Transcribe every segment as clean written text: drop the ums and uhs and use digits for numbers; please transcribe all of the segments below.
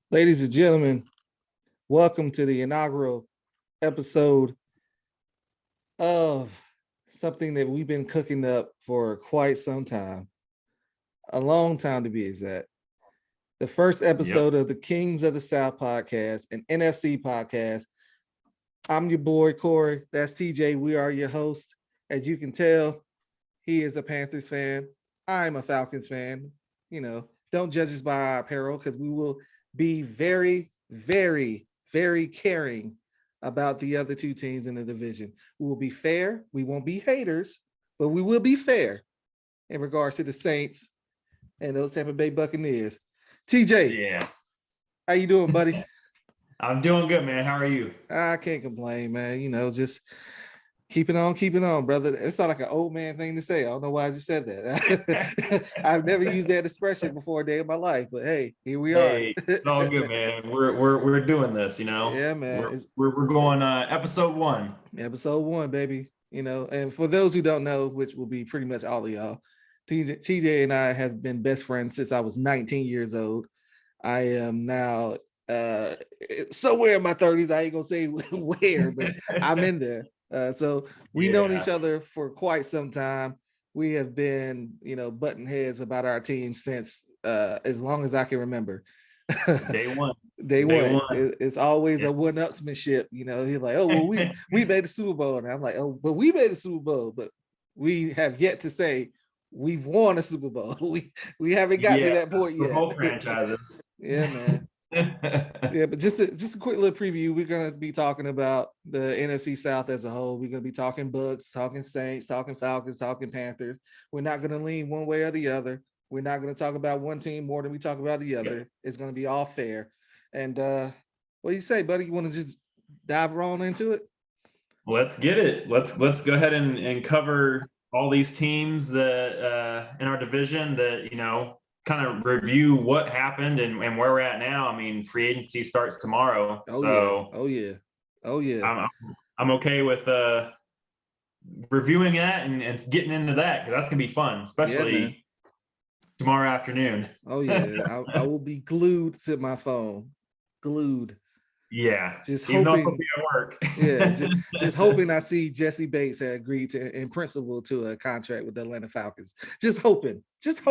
Ladies and gentlemen, welcome to the inaugural episode of something that we've been cooking up for quite some time, a long time to be exact. The first episode of the Kings of the South podcast, an NFC podcast. I'm your boy, Cory. That's TJ. We are your host. As you can tell, he is a Panthers fan. I'm a Falcons fan. Don't judge us by our apparel because we will be very, very, very caring about the other two teams in the division. We will be fair. We won't be haters, but we will be fair in regards to the Saints and those Tampa Bay Buccaneers. TJ, how you doing, buddy? I'm doing good, man. How are you? I can't complain, man. Just keeping on, brother. It's not like an old man thing to say. I don't know why I just said that. I've never used that expression before a day of my life, but hey, here we are. It's all good, man. We're doing this, Yeah, man. We're going episode 1. Episode 1, baby. And for those who don't know, which will be pretty much all of y'all, TJ and I have been best friends since I was 19 years old. I am now somewhere in my 30s. I ain't gonna say where, but I'm in there. So we've known each other for quite some time. We have been, button heads about our team since as long as I can remember. Day one. It's always a one-upsmanship. He's like, oh, well, we made the Super Bowl, and I'm like, oh, but we made the Super Bowl, but we have yet to say we've won a Super Bowl. We haven't gotten to that point yet. Both franchises. Yeah, man. Yeah, but just a quick little preview. We're gonna be talking about the NFC South as a whole. We're gonna be talking Bucks, talking Saints, talking Falcons, talking Panthers. We're not gonna lean one way or the other. We're not gonna talk about one team more than we talk about the other. Yep. It's gonna be all fair. And what do you say, buddy? You want to just dive on into it? Let's get it. Let's go ahead and cover all these teams that in our division that kind of review what happened and where we're at now. I mean, free agency starts tomorrow. Oh yeah. I'm okay with reviewing that and getting into that because that's gonna be fun, especially tomorrow afternoon. Oh yeah. I will be glued to my phone. Glued. Yeah. Just even hoping though it'll be at work. Yeah, just hoping I see Jesse Bates had agreed to in principle to a contract with the Atlanta Falcons. Just hoping.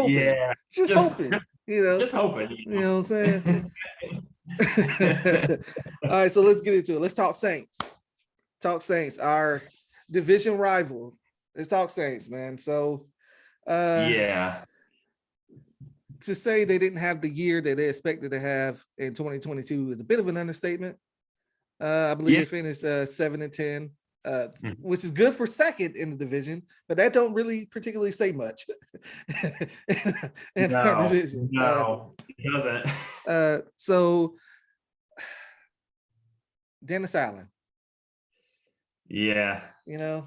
Yeah. Just hoping. Just hoping. You know what I'm saying? All right, so let's get into it. Let's talk Saints. Our division rival. Let's talk Saints, man. So to say they didn't have the year that they expected to have in 2022 is a bit of an understatement. I believe they finished 7-10, which is good for second in the division, but that don't really particularly say much in our division. No, it doesn't. So Dennis Allen. Yeah. Yeah.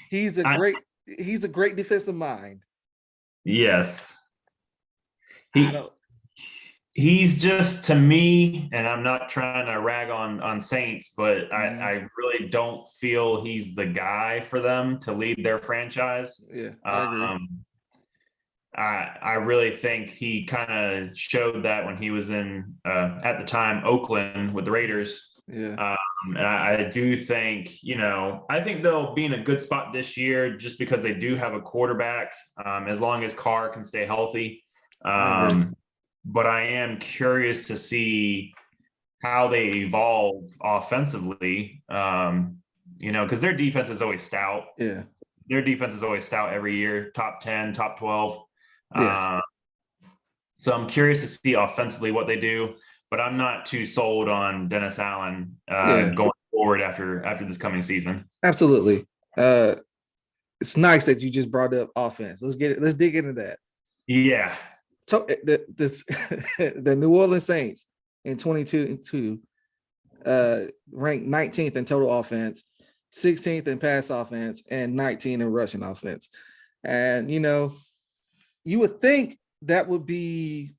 He's a great defensive mind. Yes. He's just, to me, and I'm not trying to rag on Saints, but I really don't feel he's the guy for them to lead their franchise. Yeah, I agree. I really think he kind of showed that when he was in, at the time, Oakland with the Raiders. Yeah. And I do think, I think they'll be in a good spot this year just because they do have a quarterback, as long as Carr can stay healthy. But I am curious to see how they evolve offensively, because their defense is always stout. Yeah. Their defense is always stout every year, top 10, top 12. Yes. So I'm curious to see offensively what they do, but I'm not too sold on Dennis Allen going forward after this coming season. Absolutely. It's nice that you just brought up offense. Let's dig into that. Yeah. So the New Orleans Saints in 2022 ranked 19th in total offense, 16th in pass offense, and 19th in rushing offense. And you would think that would be,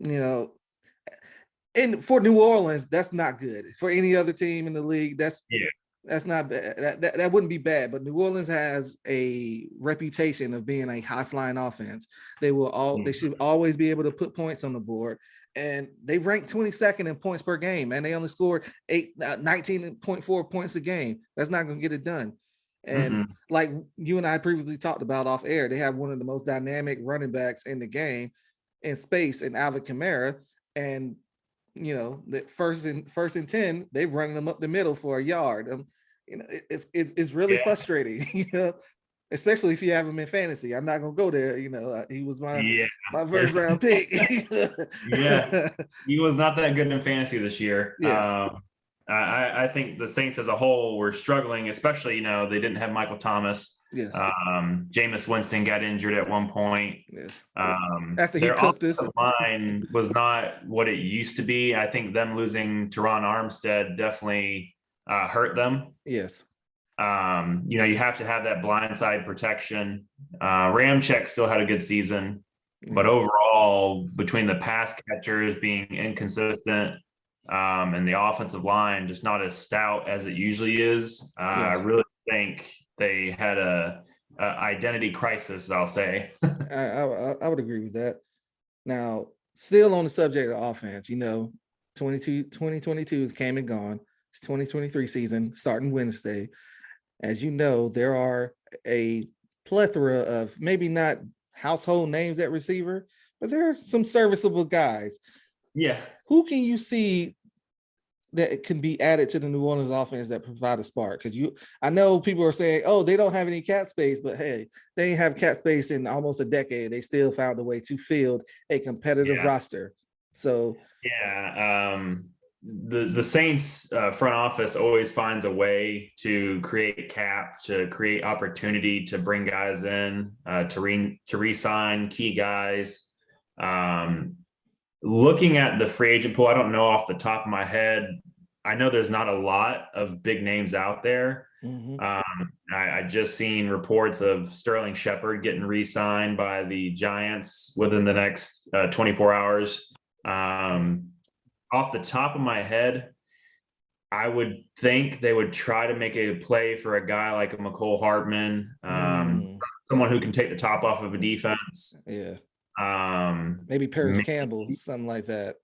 and for New Orleans, that's not good. For any other team in the league, that's That's not bad. That wouldn't be bad. But New Orleans has a reputation of being a high flying offense. They should always be able to put points on the board. And they rank 22nd in points per game, and they only scored 19.4 points a game. That's not going to get it done. And like you and I previously talked about off air, they have one of the most dynamic running backs in the game in space in Alvin Kamara. And the first and 10, they running them up the middle for a yard. It's really frustrating, especially if you have him in fantasy. I'm not gonna go there. He was my first round pick. Yeah, he was not that good in fantasy this year. Yes. I think the Saints as a whole were struggling, especially they didn't have Michael Thomas. Yes. Jameis Winston got injured at one point. Yes. After he cooked this line was not what it used to be. I think them losing Teron Armstead definitely hurt them. Yes. You have to have that blindside protection. Ramczyk still had a good season, but overall, between the pass catchers being inconsistent and the offensive line just not as stout as it usually is, I really think they had a identity crisis, I'll say. I would agree with that. Now, still on the subject of offense, 2022 has came and gone. It's 2023 season starting Wednesday. As you know, there are a plethora of maybe not household names at receiver, but there are some serviceable guys. Yeah. Who can you see that can be added to the New Orleans offense that provide a spark? Because I know people are saying, oh, they don't have any cap space, but hey, they ain't have cap space in almost a decade. They still found a way to field a competitive roster. So the Saints front office always finds a way to create cap, to create opportunity, to bring guys in, to re-sign key guys. Looking at the free agent pool, I don't know off the top of my head. I know there's not a lot of big names out there. I just seen reports of Sterling Shepard getting re-signed by the Giants within the next 24 hours. Off the top of my head, I would think they would try to make a play for a guy like a McCole Hardman, someone who can take the top off of a defense. Yeah. Maybe Paris Campbell, something like that.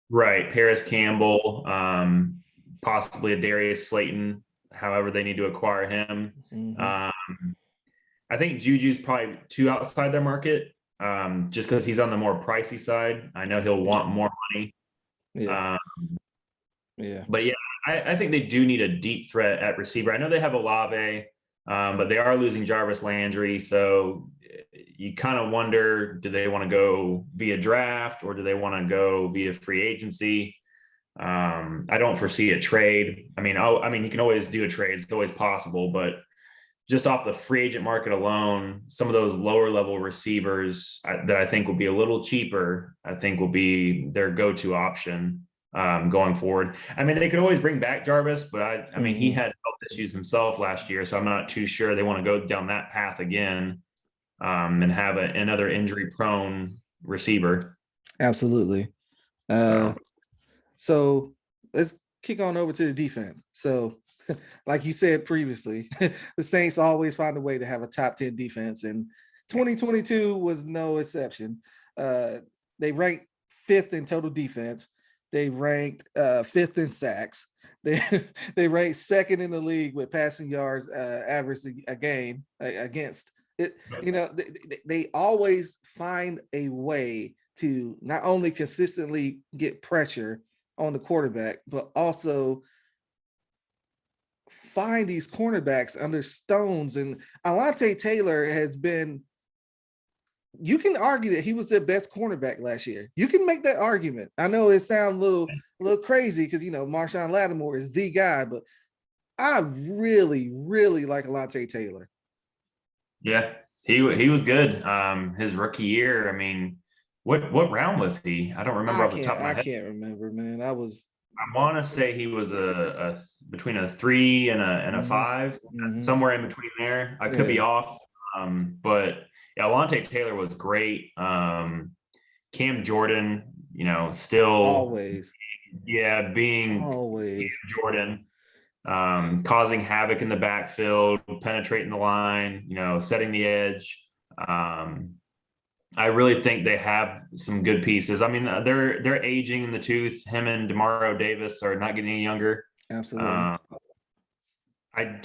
Right. Paris Campbell, possibly a Darius Slayton, however they need to acquire him. I think Juju's probably too outside their market, just because he's on the more pricey side. I know he'll want more money. Yeah. But yeah, I think they do need a deep threat at receiver. I know they have Olave, but they are losing Jarvis Landry. So you kind of wonder, do they want to go via draft or do they want to go via free agency? I don't foresee a trade. I mean, you can always do a trade. It's always possible, but just off the free agent market alone, some of those lower level receivers that I think will be a little cheaper, I think will be their go-to option going forward. I mean, they could always bring back Jarvis, but I mean, he had health issues himself last year, so I'm not too sure they want to go down that path again and have another injury-prone receiver. Absolutely. So let's kick on over to the defense. So like you said previously, the Saints always find a way to have a top 10 defense, and 2022 was no exception. They ranked 5th in total defense. They ranked 5th in sacks. They ranked 2nd in the league with passing yards average a game against it. They always find a way to not only consistently get pressure on the quarterback, but also find these cornerbacks under stones. And Alontae Taylor has been, you can argue that he was the best cornerback last year. You can make that argument. I know it sounds a little crazy because Marshawn Lattimore is the guy, but I really, really like Alontae Taylor. Yeah, he was good. His rookie year, I mean, what round was he? I don't remember off the top of my head. I can't remember, man. I want to say he was between a 3 and a 5, somewhere in between there. I could be off, but yeah, Alontae Taylor was great. Cam Jordan, still always, being always Cam Jordan. causing havoc in the backfield, penetrating the line, setting the edge. I really think they have some good pieces. I mean, they're aging in the tooth. Him and Demario Davis are not getting any younger. Absolutely. Uh, I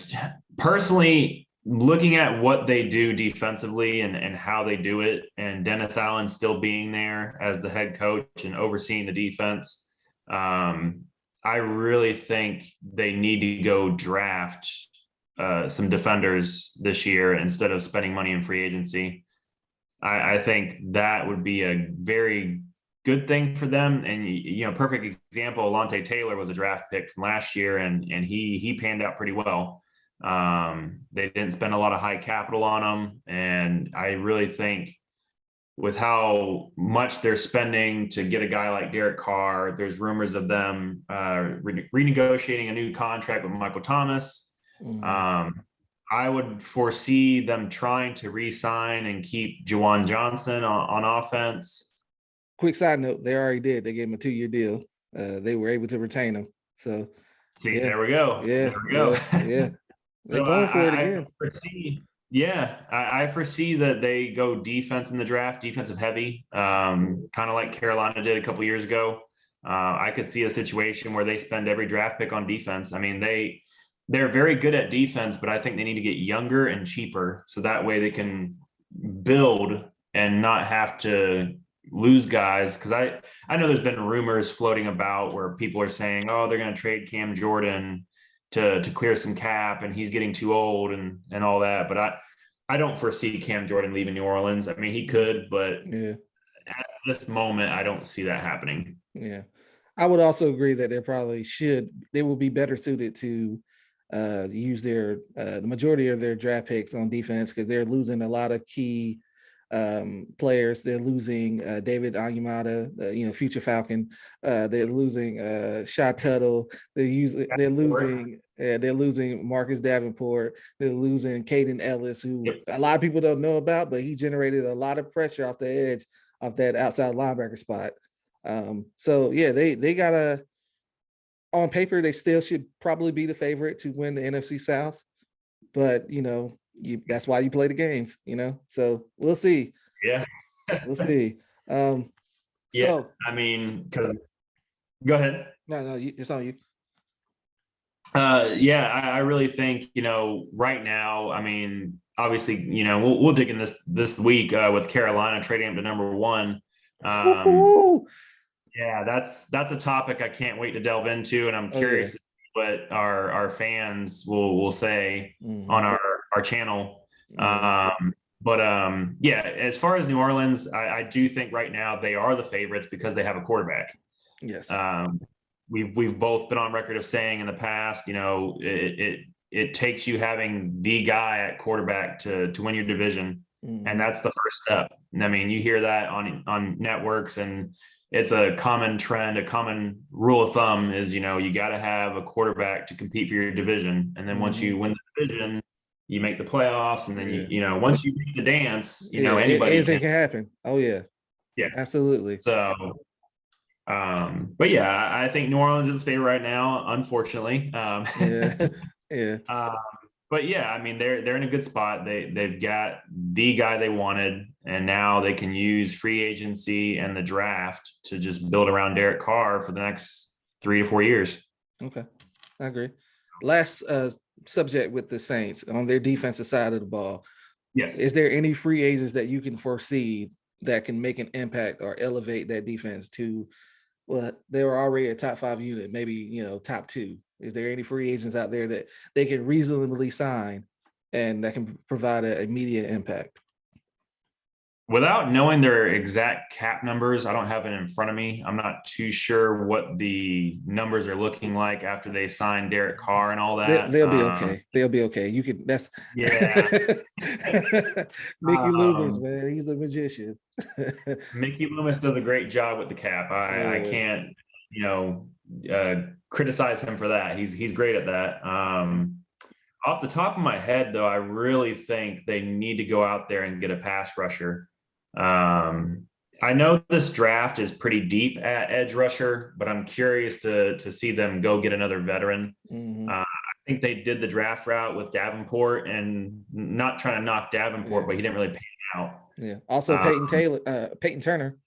personally, looking at what they do defensively and how they do it, and Dennis Allen still being there as the head coach and overseeing the defense, I really think they need to go draft some defenders this year instead of spending money in free agency. I think that would be a very good thing for them. And perfect example, Alontae Taylor was a draft pick from last year, and he panned out pretty well. They didn't spend a lot of high capital on him, and I really think with how much they're spending to get a guy like Derek Carr, there's rumors of them renegotiating a new contract with Michael Thomas. I would foresee them trying to re-sign and keep Juwan Johnson on offense. Quick side note, they already did. They gave him a 2-year deal. They were able to retain him. So see, there we go. Yeah, there we go. Yeah. They're So going for it again. I foresee that they go defense in the draft, defensive heavy, kind of like Carolina did a couple years ago. I could see a situation where they spend every draft pick on defense. I mean, they're very good at defense, but I think they need to get younger and cheaper so that way they can build and not have to lose guys. Because I know there's been rumors floating about where people are saying, oh, they're going to trade Cam Jordan to clear some cap and he's getting too old and all that. But I don't foresee Cam Jordan leaving New Orleans. I mean, he could, but at this moment, I don't see that happening. Yeah. I would also agree that they will be better suited to use the majority of their draft picks on defense because they're losing a lot of key players. They're losing David Onyemata, future Falcon. They're losing Shy Tuttle. They're losing Marcus Davenport. They're losing Caden Ellis, who a lot of people don't know about, but he generated a lot of pressure off the edge of that outside linebacker spot. So yeah, they gotta. On paper, they still should probably be the favorite to win the NFC South, but that's why you play the games, So we'll see. Yeah, we'll see. So I mean, go ahead. No, it's on you. I really think right now. I mean, obviously, we'll dig in this week with Carolina trading up to number 1. Yeah, that's a topic I can't wait to delve into, and I'm curious what our fans will say on our channel. As far as New Orleans, I do think right now they are the favorites because they have a quarterback. Yes. We've both been on record of saying in the past, it takes you having the guy at quarterback to win your division, and that's the first step. And I mean, you hear that on networks, and it's a common trend, a common rule of thumb is, you got to have a quarterback to compete for your division. And then once you win the division, you make the playoffs. And then, once you make the dance, anything can happen. Oh yeah. Yeah, absolutely. So, I think New Orleans is the favorite right now, unfortunately. I mean, they're in a good spot. They've got the guy they wanted, and now they can use free agency and the draft to just build around Derek Carr for the next 3 to 4 years. Okay, I agree. Last subject with the Saints on their defensive side of the ball. Yes. Is there any free agents that you can foresee that can make an impact or elevate that defense to? Well, they were already a top 5 unit, maybe top 2. Is there any free agents out there that they can reasonably sign and that can provide an immediate impact? Without knowing their exact cap numbers, I don't have it in front of me. I'm not too sure what the numbers are looking like after they sign Derek Carr and all that. They'll be okay. They'll be okay. You can. That's Mickey Loomis, man. He's a magician. Mickey Loomis does a great job with the cap. I can't, criticize him for that. He's great at that. Off the top of my head, though, I really think they need to go out there and get a pass rusher. I know this draft is pretty deep at edge rusher, but I'm curious to see them go get another veteran. I think they did the draft route with Davenport, and not trying to knock Davenport, but he didn't really pan out. Yeah. Also, Uh, Peyton Turner.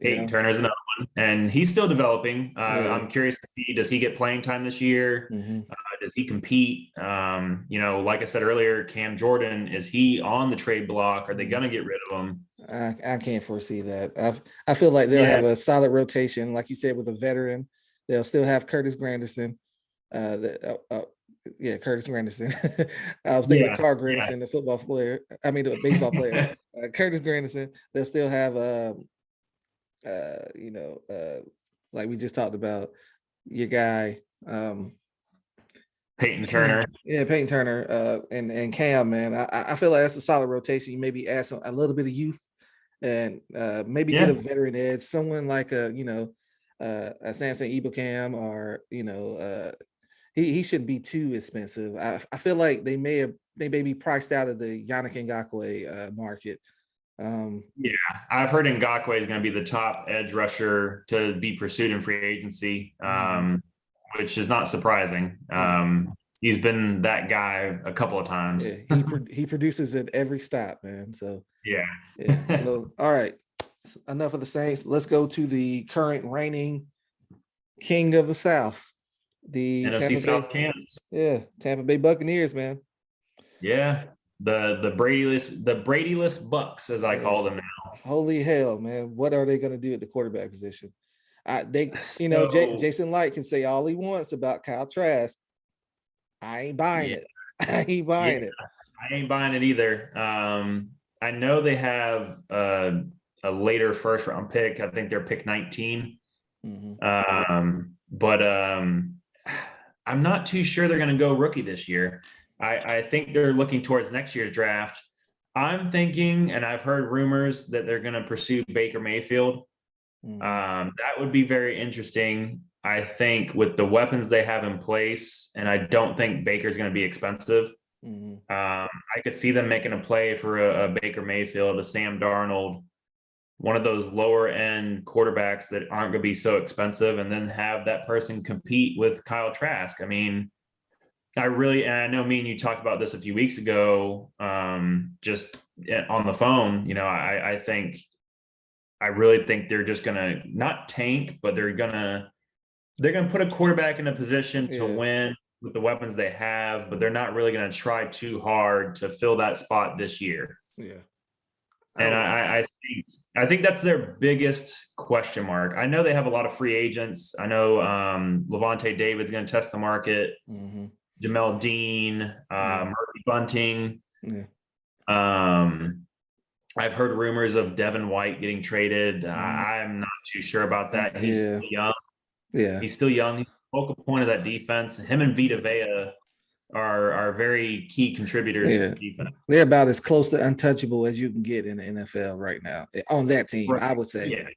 Peyton Turner's another one, and he's still developing. I'm curious to see, does he get playing time this year? Mm-hmm. Does he compete? Like I said earlier, Cam Jordan, is he on the trade block? Are they going to get rid of him? I can't foresee that. I feel like they'll have a solid rotation, like you said, with a veteran. They'll still have Curtis Granderson. Curtis Granderson. I was thinking of Carl Granderson, the football player. I mean, the baseball player. Curtis Granderson. They'll still have, like we just talked about, your guy, Peyton Turner. Yeah, Peyton Turner, and Cam, man. I feel like that's a solid rotation. You maybe add a little bit of youth, and maybe get a veteran edge, someone like a Samson Ibukam, or he shouldn't be too expensive. I feel like they may be priced out of the Yannick Ngakoue market. I've heard Ngakoue is going to be the top edge rusher to be pursued in free agency, which is not surprising. He's been that guy a couple of times. Yeah, he produces at every stop, man. So yeah. So all right, enough of the Saints. Let's go to the current reigning king of the South, the NFC South champs. Yeah, Tampa Bay Buccaneers, man. Yeah, the Brady-less Bucks, as I call them now. Holy hell, man! What are they going to do at the quarterback position? Jason Light can say all he wants about Kyle Trask. I ain't buying it. I ain't buying it. I ain't buying it either. I know they have a later first round pick. I think they're pick 19. But I'm not too sure they're going to go rookie this year. I think they're looking towards next year's draft. I'm thinking, and I've heard rumors that they're going to pursue Baker Mayfield. That would be very interesting. I think with the weapons they have in place, and I don't think Baker's going to be expensive. I could see them making a play for a Baker Mayfield, a Sam Darnold, one of those lower end quarterbacks that aren't going to be so expensive, and then have that person compete with Kyle Trask. I mean, and I know me and you talked about this a few weeks ago, just on the phone. I really think they're just going to not tank, but they're going to put a quarterback in a position to win with the weapons they have, but they're not really going to try too hard to fill that spot this year. Yeah. And I think that's their biggest question mark. I know they have a lot of free agents. I know Levante David's going to test the market. Jamel Dean, Murphy Bunting. I've heard rumors of Devin White getting traded. I'm not too sure about that. He's still young. Yeah, he's still young. He's the focal point of that defense. Him and Vita Vea are very key contributors to the defense. They're about as close to untouchable as you can get in the NFL right now on that team, I would say.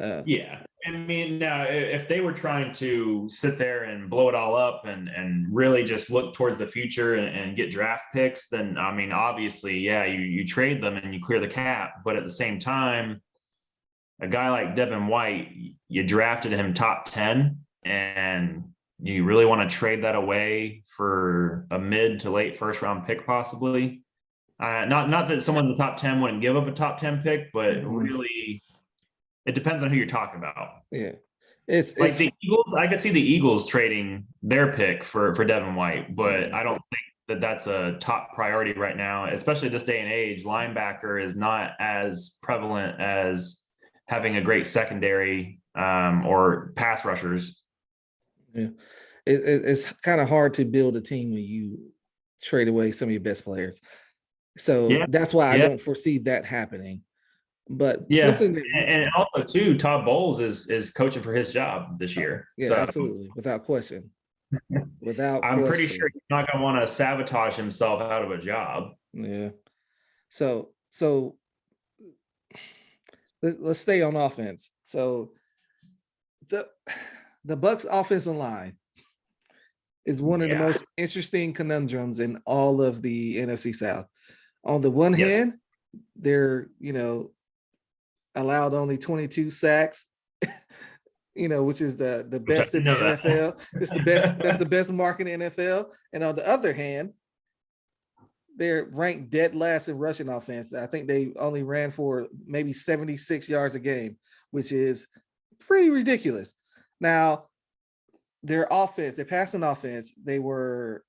I mean, now if they were trying to sit there and blow it all up and really just look towards the future and get draft picks, then I mean, obviously, you trade them and you clear the cap. But at the same time, a guy like Devin White, you drafted him top 10, and you really want to trade that away for a mid to late first round pick, possibly. Not that someone in the top 10 wouldn't give up a top 10 pick, but really, it depends on who you're talking about. Yeah. It's like the Eagles. I could see the Eagles trading their pick for Devin White, but I don't think that's a top priority right now, especially this day and age. Linebacker is not as prevalent as having a great secondary or pass rushers. Yeah. It's kind of hard to build a team when you trade away some of your best players. So that's why I don't foresee that happening. But something that, and also too, Todd Bowles is coaching for his job this year. Yeah, so, absolutely, without question. I'm pretty sure he's not going to want to sabotage himself out of a job. Yeah. So let's stay on offense. So the Bucks offensive line is one of the most interesting conundrums in all of the NFC South. On the one hand, they're allowed only 22 sacks which is the I best in didn't the know that. NFL. It's the best. That's the best mark in the NFL. And on the other hand, they're ranked dead last in rushing offense. I think they only ran for maybe 76 yards a game, which is pretty ridiculous. Now, their offense, their passing offense, they were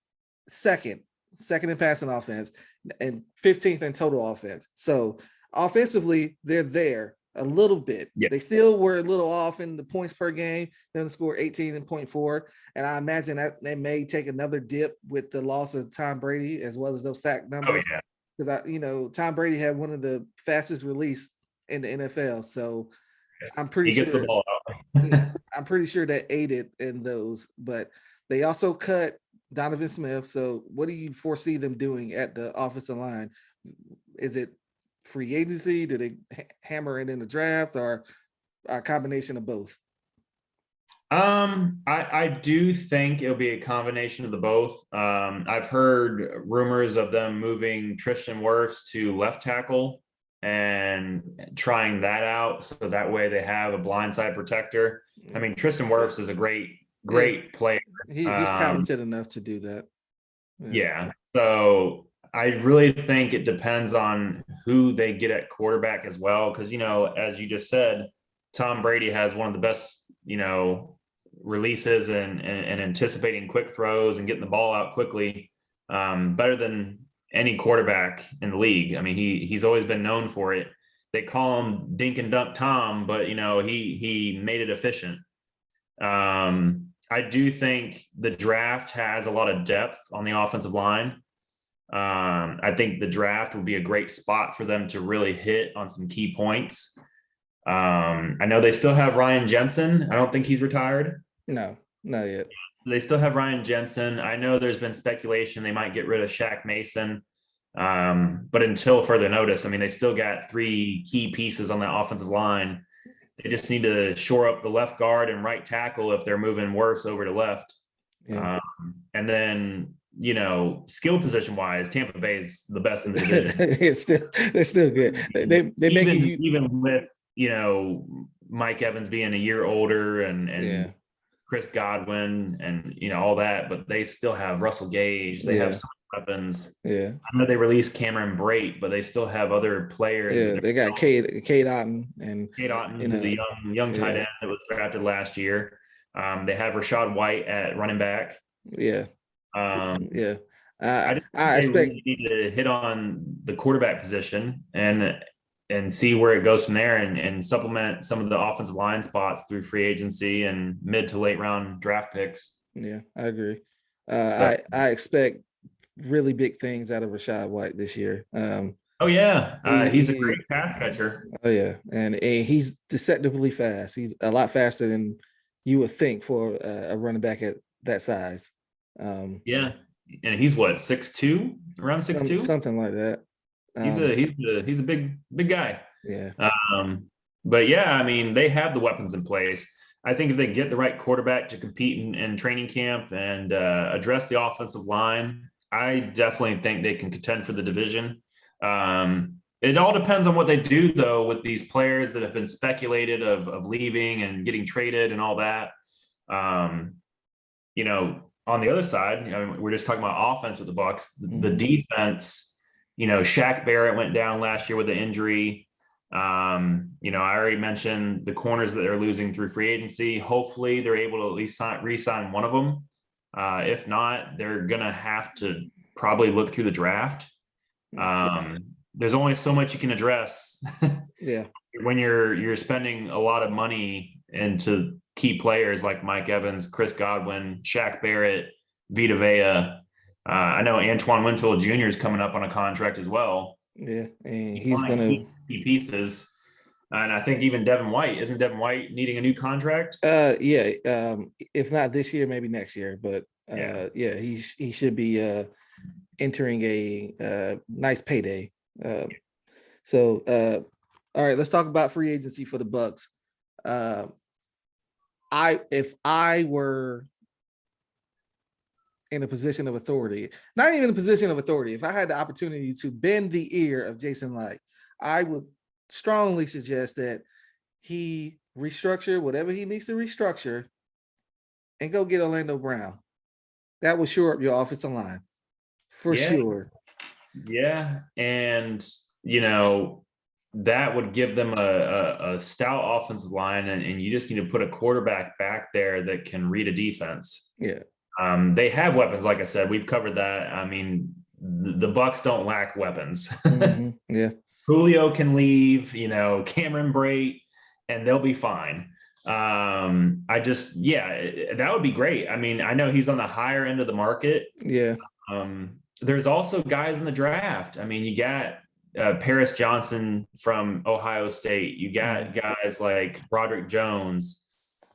second in passing offense and 15th in total offense. So offensively, they're there a little bit. Yeah. They still were a little off in the points per game. They scored 18.4. And I imagine that they may take another dip with the loss of Tom Brady as well as those sack numbers. Oh, yeah. Because Tom Brady had one of the fastest release in the NFL. So Yes. I'm pretty He gets sure the ball out. I'm pretty sure that aided in those, but they also cut Donovan Smith. So what do you foresee them doing at the offensive line? Is it free agency? Do they hammer it in the draft, or a combination of both? I do think it'll be a combination of the both. I've heard rumors of them moving Tristan Wirfs to left tackle and trying that out, so that way they have a blindside protector. I mean, Tristan Wirfs is a great player. He's talented enough to do that. Yeah. So I really think it depends on who they get at quarterback as well, because as you just said, Tom Brady has one of the best releases and anticipating quick throws and getting the ball out quickly, better than any quarterback in the league. I mean, he's always been known for it. They call him Dink and Dunk Tom, but he made it efficient. I do think the draft has a lot of depth on the offensive line. I think the draft would be a great spot for them to really hit on some key points. I know they still have Ryan Jensen. I don't think he's retired. No, not yet. They still have Ryan Jensen. I know there's been speculation they might get rid of Shaq Mason. But until further notice, I mean, they still got 3 key pieces on that offensive line. They just need to shore up the left guard and right tackle if they're moving Wirfs over to left. Yeah. And then, skill position wise, Tampa Bay is the best in the division. They're still good. They make it even with Mike Evans being a year older and Chris Godwin and all that, but they still have Russell Gage. They have some weapons. Yeah. I know they released Cameron Brate, but they still have other players. Yeah, they got Cade Otton, and Cade Otton is a young tight end that was drafted last year. They have Rashad White at running back. Yeah. I expect they need to hit on the quarterback position and see where it goes from there, and supplement some of the offensive line spots through free agency and mid to late round draft picks. Yeah, I agree. I expect really big things out of Rashad White this year. He's a great pass catcher. Oh yeah, and he's deceptively fast. He's a lot faster than you would think for a running back at that size. And he's what, 6'2", around 6'2", something like that. He's a big guy. Yeah. But yeah, I mean, they have the weapons in place. I think if they get the right quarterback to compete in training camp and address the offensive line, I definitely think they can contend for the division. It all depends on what they do, though, with these players that have been speculated of leaving and getting traded and all that. On the other side, we're just talking about offense with the Bucs. The defense, Shaq Barrett went down last year with an injury. I already mentioned the corners that they're losing through free agency. Hopefully, they're able to at least re-sign one of them. If not, they're gonna have to probably look through the draft. There's only so much you can address. Yeah. When you're spending a lot of money into key players like Mike Evans, Chris Godwin, Shaq Barrett, Vita Vea. I know Antoine Winfield Jr. is coming up on a contract as well. Yeah, and he's gonna key pieces. And I think even Devin White, isn't Devin White needing a new contract? If not this year, maybe next year. But he should be entering a nice payday. All right, let's talk about free agency for the Bucs. If I were in a position of authority, not even a position of authority, if I had the opportunity to bend the ear of Jason Licht, I would strongly suggest that he restructure whatever he needs to restructure, and go get Orlando Brown. That will shore up your offensive line for sure. Yeah, and that would give them a stout offensive line, and you just need to put a quarterback back there that can read a defense. Yeah. They have weapons, like I said. We've covered that. I mean, the Bucks don't lack weapons. Mm-hmm. Yeah. Julio can leave, Cameron Brate, and they'll be fine. That would be great. I mean, I know he's on the higher end of the market. Yeah. There's also guys in the draft. I mean, you got Paris Johnson from Ohio State. You got guys like Broderick Jones.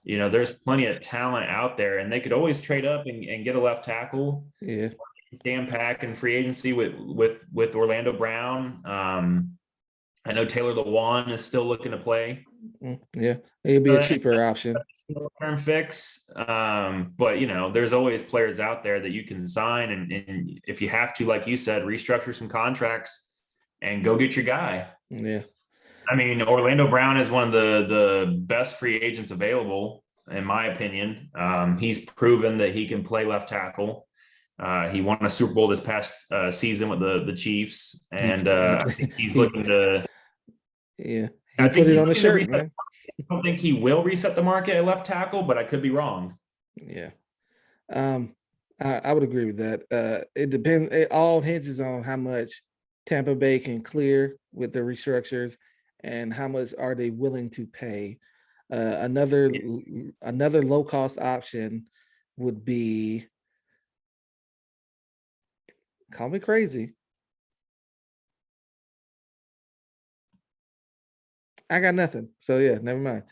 There's plenty of talent out there, and they could always trade up and get a left tackle. Yeah. Stand pack in free agency with Orlando Brown. I know Taylor Lewan is still looking to play. Yeah, it'd be a cheaper option. Term fix. But there's always players out there that you can sign, and if you have to, like you said, restructure some contracts and go get your guy. Yeah. I mean, Orlando Brown is one of the best free agents available, in my opinion. He's proven that he can play left tackle. He won a Super Bowl this past season with the Chiefs, and I think he's looking to. Yeah, he put it on the shirt, man. I don't think he will reset the market at left tackle, but I could be wrong. Yeah, I would agree with that. It depends. It all hinges on how much Tampa Bay can clear with the restructures, and how much are they willing to pay. Another low cost option would be. Call me crazy. I got nothing. So yeah, never mind.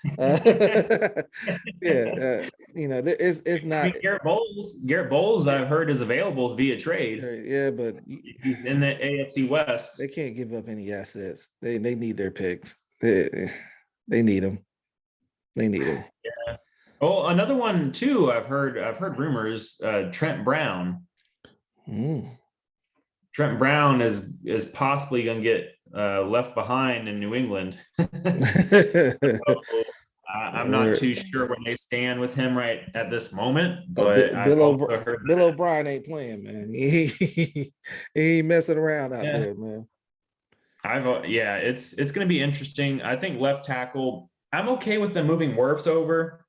It's not. I mean, Garrett Bowles, I've heard, is available via trade. Yeah, but he's in the AFC West. They can't give up any assets. They need their picks. They need them. They need them. Yeah. Oh, another one too. I've heard rumors. Trent Brown. Trent Brown is possibly going to get left behind in New England. I'm not too sure where they stand with him right at this moment, but Bill O'Brien ain't playing, man. He ain't messing around out there, man. It's going to be interesting. I think left tackle, I'm okay with them moving Wirfs over.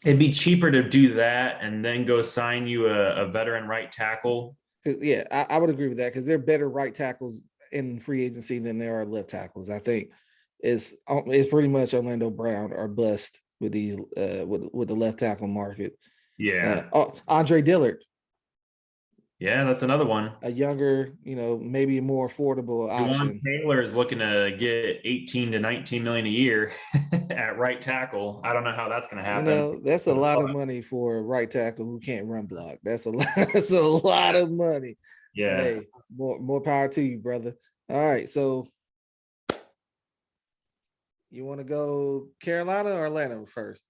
It'd be cheaper to do that and then go sign you a veteran right tackle. Yeah, I would agree with that, because they're better right tackles in free agency than there are left tackles. I think it's pretty much Orlando Brown or bust with these with the left tackle market. Yeah. Andre Dillard. Yeah, that's another one. A younger, maybe a more affordable option. Taylor is looking to get 18 to 19 million a year at right tackle. I don't know how that's going to happen. That's a lot of money for a right tackle who can't run block. That's a lot. That's a lot of money. Yeah. Hey, more power to you, brother. All right, so you want to go Carolina or Atlanta first?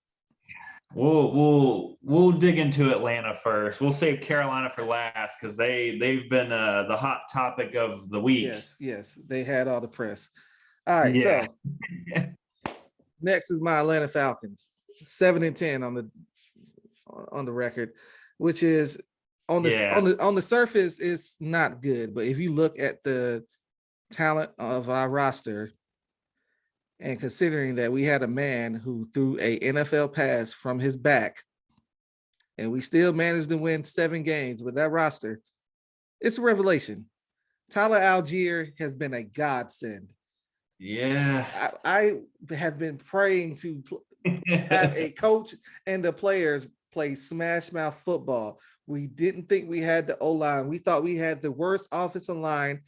We'll dig into Atlanta first. We'll save Carolina for last, because they've been the hot topic of the week. Yes, they had all the press. All right, so next is my Atlanta Falcons, 7-10 on the record, which is on the surface is not good, but if you look at the talent of our roster, and considering that we had a man who threw a NFL pass from his back, and we still managed to win 7 games with that roster, it's a revelation. Tyler Algier has been a godsend. Yeah. I have been praying to have a coach and the players play smash mouth football. We didn't think we had the O-line. We thought we had the worst offensive line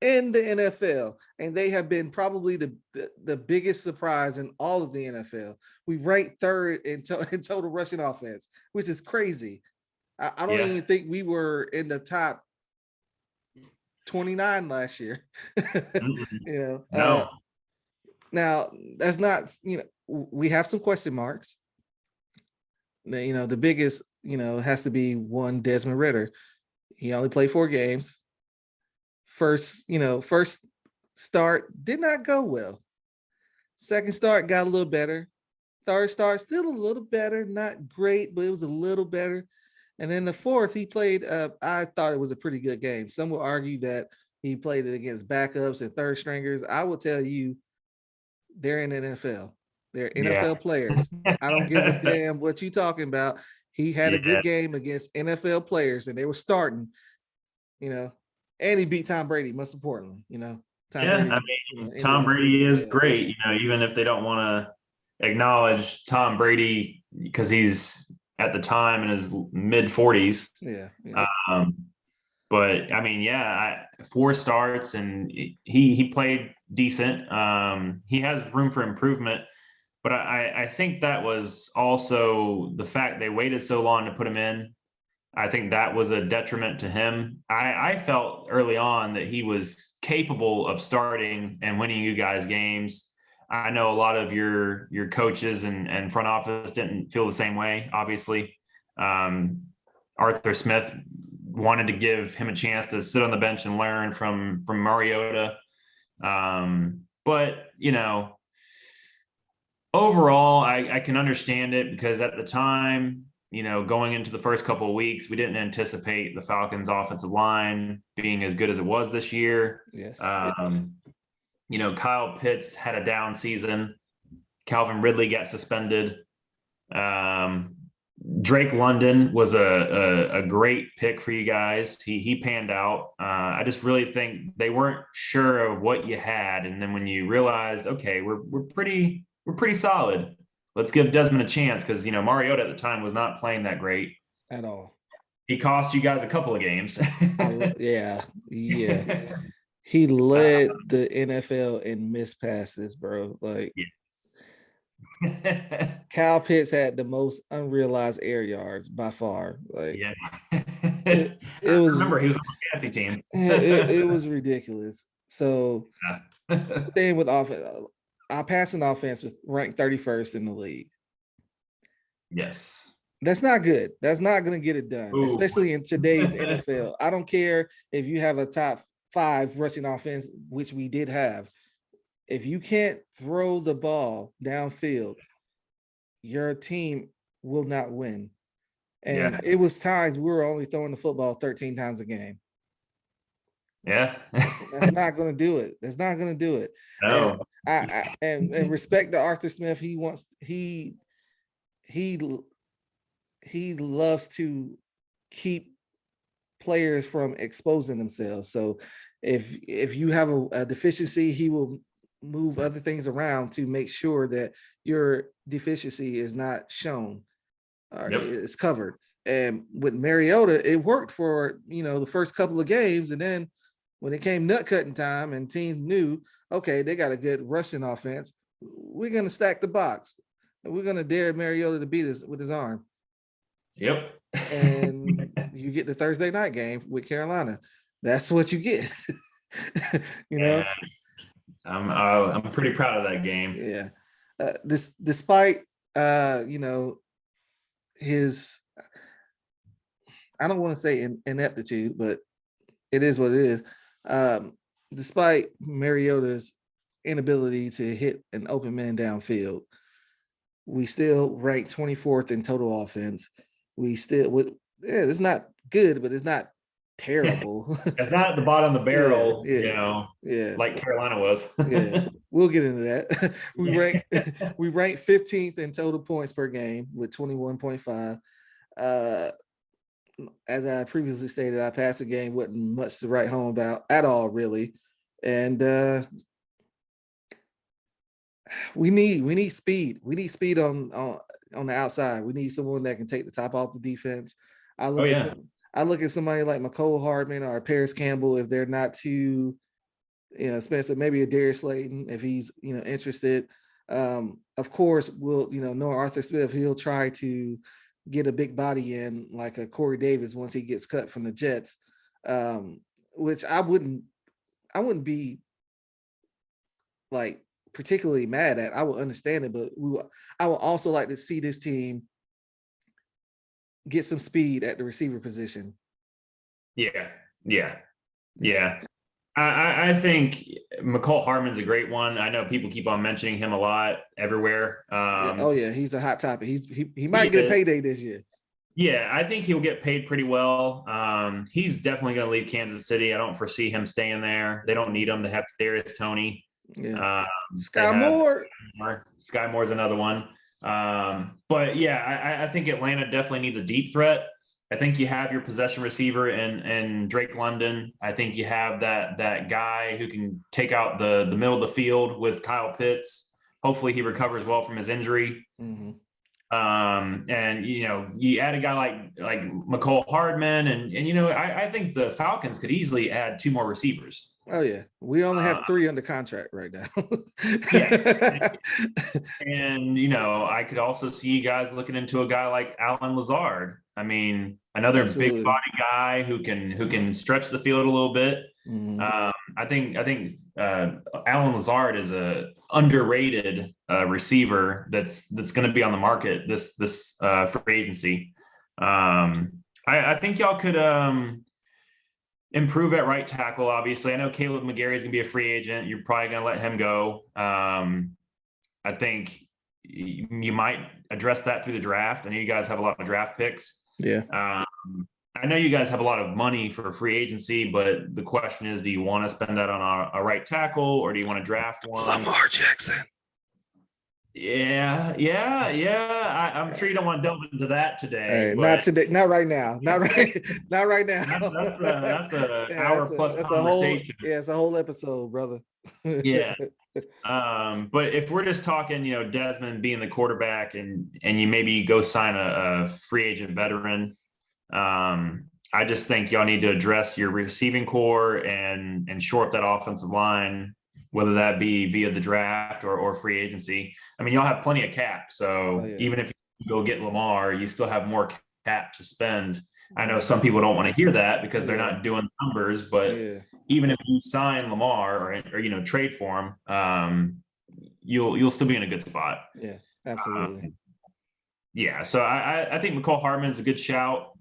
in the NFL, and they have been probably the biggest surprise in all of the NFL. We ranked 3rd in total rushing offense, which is crazy. I don't even think we were in the top 29 last year. No. Now that's not, we have some question marks. The biggest, has to be one Desmond Ridder. He only played 4 games. First start did not go well. Second start got a little better. Third start, still a little better, not great, but it was a little better. And then the fourth, he played. I thought it was a pretty good game. Some will argue that he played it against backups and third stringers. I will tell you, they're in the NFL. They're Yeah. NFL players. I don't give a damn what you talking about. He had a Yeah. good game against NFL players, and they were starting. You know, and he beat Tom Brady. Most importantly, Tom Yeah. Brady. I mean, Tom Brady is great, even if they don't want to acknowledge Tom Brady because he's at the time in his mid 40s. Yeah. Um, but I mean, yeah, 4 starts and he played decent. He has room for improvement, but I think that was also the fact they waited so long to put him in. I think that was a detriment to him. I felt early on that he was capable of starting and winning you guys games. I know a lot of your coaches and front office didn't feel the same way, obviously. Arthur Smith wanted to give him a chance to sit on the bench and learn from Mariota. But overall, I can understand it because at the time, going into the first couple of weeks, we didn't anticipate the Falcons' offensive line being as good as it was this year. Yes. Kyle Pitts had a down season. Calvin Ridley got suspended. Drake London was a great pick for you guys. He panned out. I just really think they weren't sure of what you had, and then when you realized, okay, we're pretty solid. Let's give Desmond a chance because Mariota at the time was not playing that great At all. He cost you guys a couple of games. Yeah. He led the NFL in missed passes, bro. Like, Kyle Pitts had the most unrealized air yards by far. Like, yeah. it I was. remember he was on the fantasy team. it was ridiculous. So, staying with offense, our passing offense was ranked 31st in the league. Yes. That's not good. That's not going to get it done, Ooh. especially in today's NFL. I don't care if you have a top 5 rushing offense, which we did have. If you can't throw the ball downfield, your team will not win. And it was times we were only throwing the football 13 times a game. Yeah. That's not going to do it. That's not going to do it. No. And respect to Arthur Smith. He loves to keep players from exposing themselves. So if you have a deficiency, he will move other things around to make sure that your deficiency is not shown or it's covered. And with Mariota, it worked for the first couple of games, and then when it came nut cutting time and teams knew, okay, they got a good rushing offense, we're going to stack the box and we're going to dare Mariota to beat us with his arm. Yep. And you get the Thursday night game with Carolina. That's what you get. Yeah. I'm pretty proud of that game. Yeah. Despite his, I don't want to say ineptitude, but it is what it is. Despite Mariota's inability to hit an open man downfield, we still rank 24th in total offense. We still it's not good, but it's not terrible. It's not at the bottom of the barrel, yeah, like Carolina was. Yeah, we'll get into that. We rank 15th in total points per game with 21.5. As I previously stated, our passing game wasn't much to write home about at all, really. And we need speed. We need speed on the outside. We need someone that can take the top off the defense. I look at somebody like McCole Hardman or Paris Campbell if they're not too expensive. Maybe a Darius Slayton if he's interested. Of course, we'll know Arthur Smith. He'll try to get a big body in like a Corey Davis once he gets cut from the Jets, which I wouldn't be like particularly mad at. I would understand it, but I would also like to see this team get some speed at the receiver position. Yeah. I think McCall Hardman's a great one. I know people keep on mentioning him a lot everywhere. Yeah. Oh yeah, he's a hot topic. He He might get a is. payday this year. Yeah, I think he'll get paid pretty well. He's definitely going to leave Kansas City. I don't foresee him staying there. They don't need him. They have Darius Tony. Yeah. Um, they Sky have Moore. Sky Moore's another one. But yeah, I think Atlanta definitely needs a deep threat. I think you have your possession receiver in Drake London. I think you have that guy who can take out the middle of the field with Kyle Pitts. Hopefully he recovers well from his injury. Mm-hmm. And you add a guy like McCole Hardman, and I think the Falcons could easily add 2 more receivers. Oh yeah, we only have 3 under contract right now. Yeah, and I could also see you guys looking into a guy like Alan Lazard. I mean, another Absolutely. big body guy who can stretch the field a little bit. Mm-hmm. I think Alan Lazard is a underrated receiver that's going to be on the market this free agency. I think y'all could improve at right tackle. Obviously, I know Caleb McGarry is going to be a free agent. You're probably going to let him go. I think you might address that through the draft. I know you guys have a lot of draft picks. Yeah. I know you guys have a lot of money for free agency, but the question is, do you want to spend that on a right tackle, or do you want to draft one? Lamar Jackson. Yeah. I'm sure you don't want to delve into that today. Hey, not today. Not right now. Not right. Not right now. That's a hour plus conversation. It's a whole episode, brother. Yeah. But if we're just talking, Desmond being the quarterback, and you maybe go sign a free agent veteran, I just think y'all need to address your receiving core and shore up that offensive line, whether that be via the draft or free agency. I mean, y'all have plenty of cap, so even if you go get Lamar, you still have more cap to spend. I know some people don't want to hear that because they're not doing numbers, but even if you sign Lamar or trade for him, you'll still be in a good spot. Yeah, absolutely. So I think McCall Hardman's a good shout.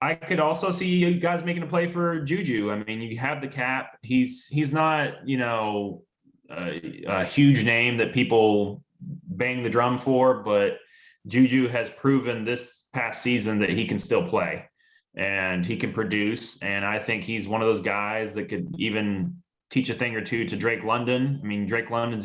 I could also see you guys making a play for Juju. I mean, you have the cap. He's not a huge name that people bang the drum for, but Juju has proven this past season that he can still play and he can produce. And I think he's one of those guys that could even teach a thing or two to Drake London. I mean, Drake London's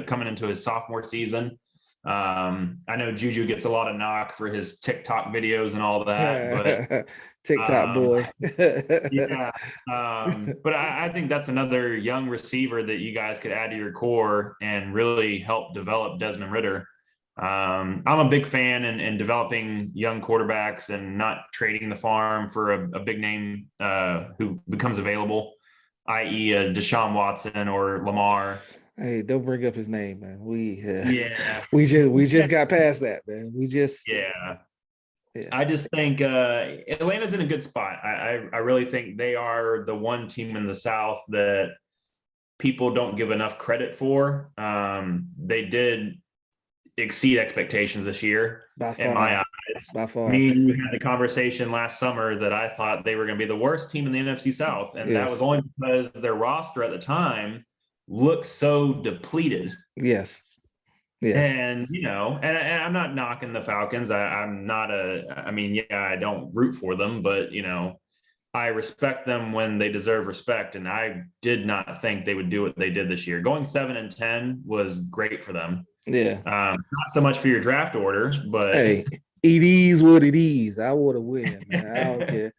coming into his sophomore season. I know Juju gets a lot of knock for his TikTok videos and all that, but TikTok boy. But I think that's another young receiver that you guys could add to your core and really help develop Desmond Ridder. I'm a big fan in developing young quarterbacks and not trading the farm for a big name who becomes available, i.e. Deshaun Watson or Lamar. Hey, don't bring up his name, man. We just got past that, man. I just think Atlanta's in a good spot. I really think they are the one team in the South that people don't give enough credit for. They did exceed expectations this year, in my eyes. By far. Me and you had the conversation last summer that I thought they were going to be the worst team in the NFC South, and that was only because their roster at the time looked so depleted. Yes. And and I'm not knocking the Falcons. I don't root for them, but I respect them when they deserve respect. And I did not think they would do what they did this year. Going 7-10 was great for them. Yeah. Not so much for your draft order, but hey, it is what it is. I would have win, man. I don't care.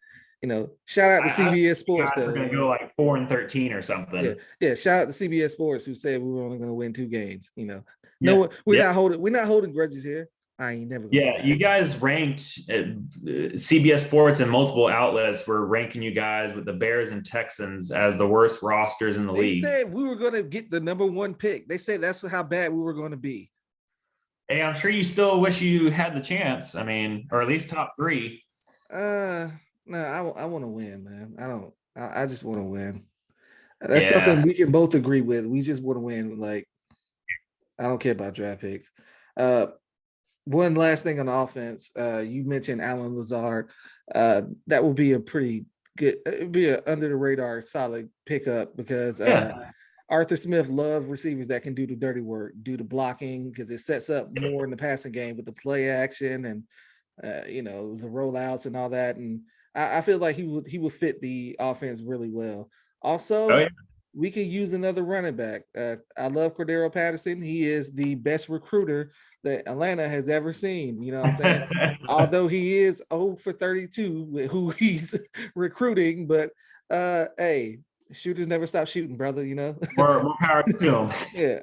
Shout out to CBS Sports. We're going to go like 4-13 or something. Yeah. Shout out to CBS Sports who said we were only going to win 2 games. No, we're not holding grudges here. I ain't never. You guys ranked CBS Sports and multiple outlets were ranking you guys with the Bears and Texans as the worst rosters in the league. They said we were going to get the number 1 pick. They said that's how bad we were going to be. Hey, I'm sure you still wish you had the chance. I mean, or at least top 3. No, I want to win, man. I just want to win. That's something we can both agree with. We just want to win. Like, I don't care about draft picks. One last thing on the offense. You mentioned Alan Lazard. That will be a pretty good. It'd be an under the radar solid pickup because Yeah. Arthur Smith loved receivers that can do the dirty work, do the blocking, because it sets up more in the passing game with the play action and the rollouts and all that. And I feel like he would fit the offense really well. Oh Also, yeah. we could use another running back. I love Cordero Patterson. He is the best recruiter that Atlanta has ever seen. You know what I'm saying? Although he is 0 for 32 with who he's recruiting, but hey, shooters never stop shooting, brother. More power to him. Yeah,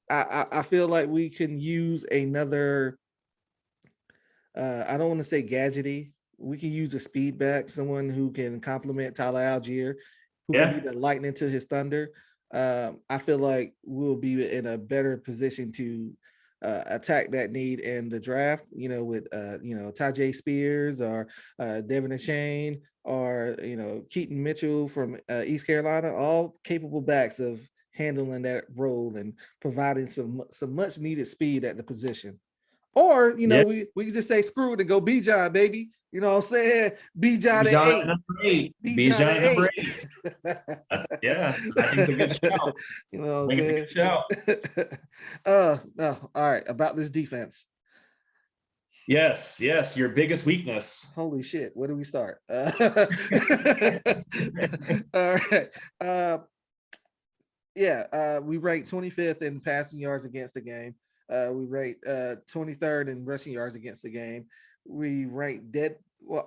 I feel like we can use another. I don't want to say gadgety. We can use a speed back, someone who can complement Tyler Algier, who can be Yeah. the lightning to his thunder. I feel like we'll be in a better position to attack that need in the draft. With Tajay Spears or Devin Shane or Keaton Mitchell from East Carolina, all capable backs of handling that role and providing some much needed speed at the position. Or, Yeah. we can just say screw it and go Bijan, baby. You know what I'm saying? Bijan at Bijan at 8. number 8. Bijan Bijan at at number 8. 8. Yeah, I think it's a good shout. You know I what think I'm it's a saying? good shout. No. All right. About this defense. Yes, yes, your biggest weakness. Holy shit. Where do we start? All right. We ranked 25th in passing yards against the game. We ranked 23rd in rushing yards against the game. We ranked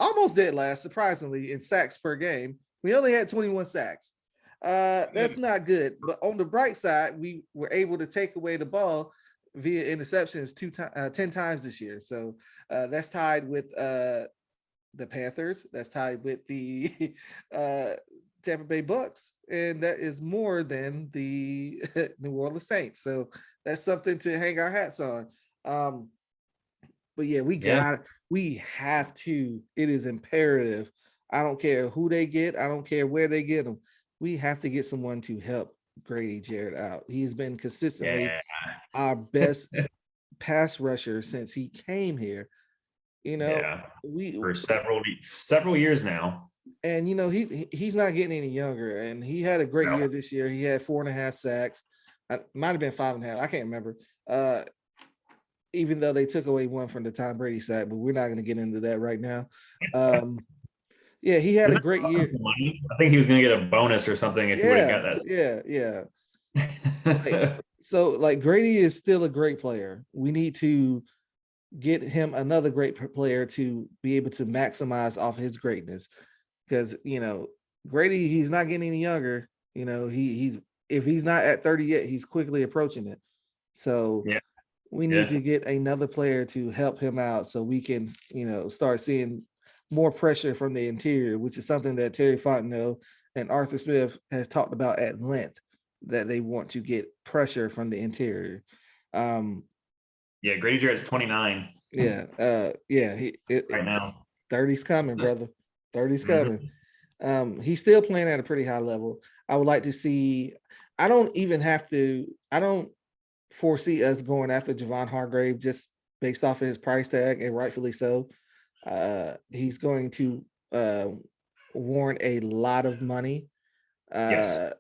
almost dead last, surprisingly, in sacks per game. We only had 21 sacks. That's not good. But on the bright side, we were able to take away the ball via interceptions 10 times this year. So that's tied with the Panthers. That's tied with the Tampa Bay Bucks, and that is more than the New Orleans Saints. So that's something to hang our hats on. But yeah, we have to. It is imperative. I don't care who they get. I don't care where they get them. We have to get someone to help Grady Jarrett out. He's been consistently our best pass rusher since he came here. Yeah, we for several years now. And he's not getting any younger, and he had a great year this year. He had 4.5 sacks. Might have been 5.5. I can't remember. Even though they took away one from the Tom Brady sack, but we're not going to get into that right now. Yeah, he had a great year. I think he was going to get a bonus or something if he would have got that. Yeah. So Grady is still a great player. We need to get him another great player to be able to maximize off his greatness. Because Grady, he's not getting any younger. He's if he's not at 30 yet, he's quickly approaching it. So we need to get another player to help him out so we can start seeing more pressure from the interior, which is something that Terry Fontenot and Arthur Smith has talked about at length, that they want to get pressure from the interior. Grady Jarrett's 29. Right now 30's coming, brother. 30's coming. He's still playing at a pretty high level. I would like to see. I don't foresee us going after Javon Hargrave just based off of his price tag, and rightfully so. He's going to warrant a lot of money. Yes.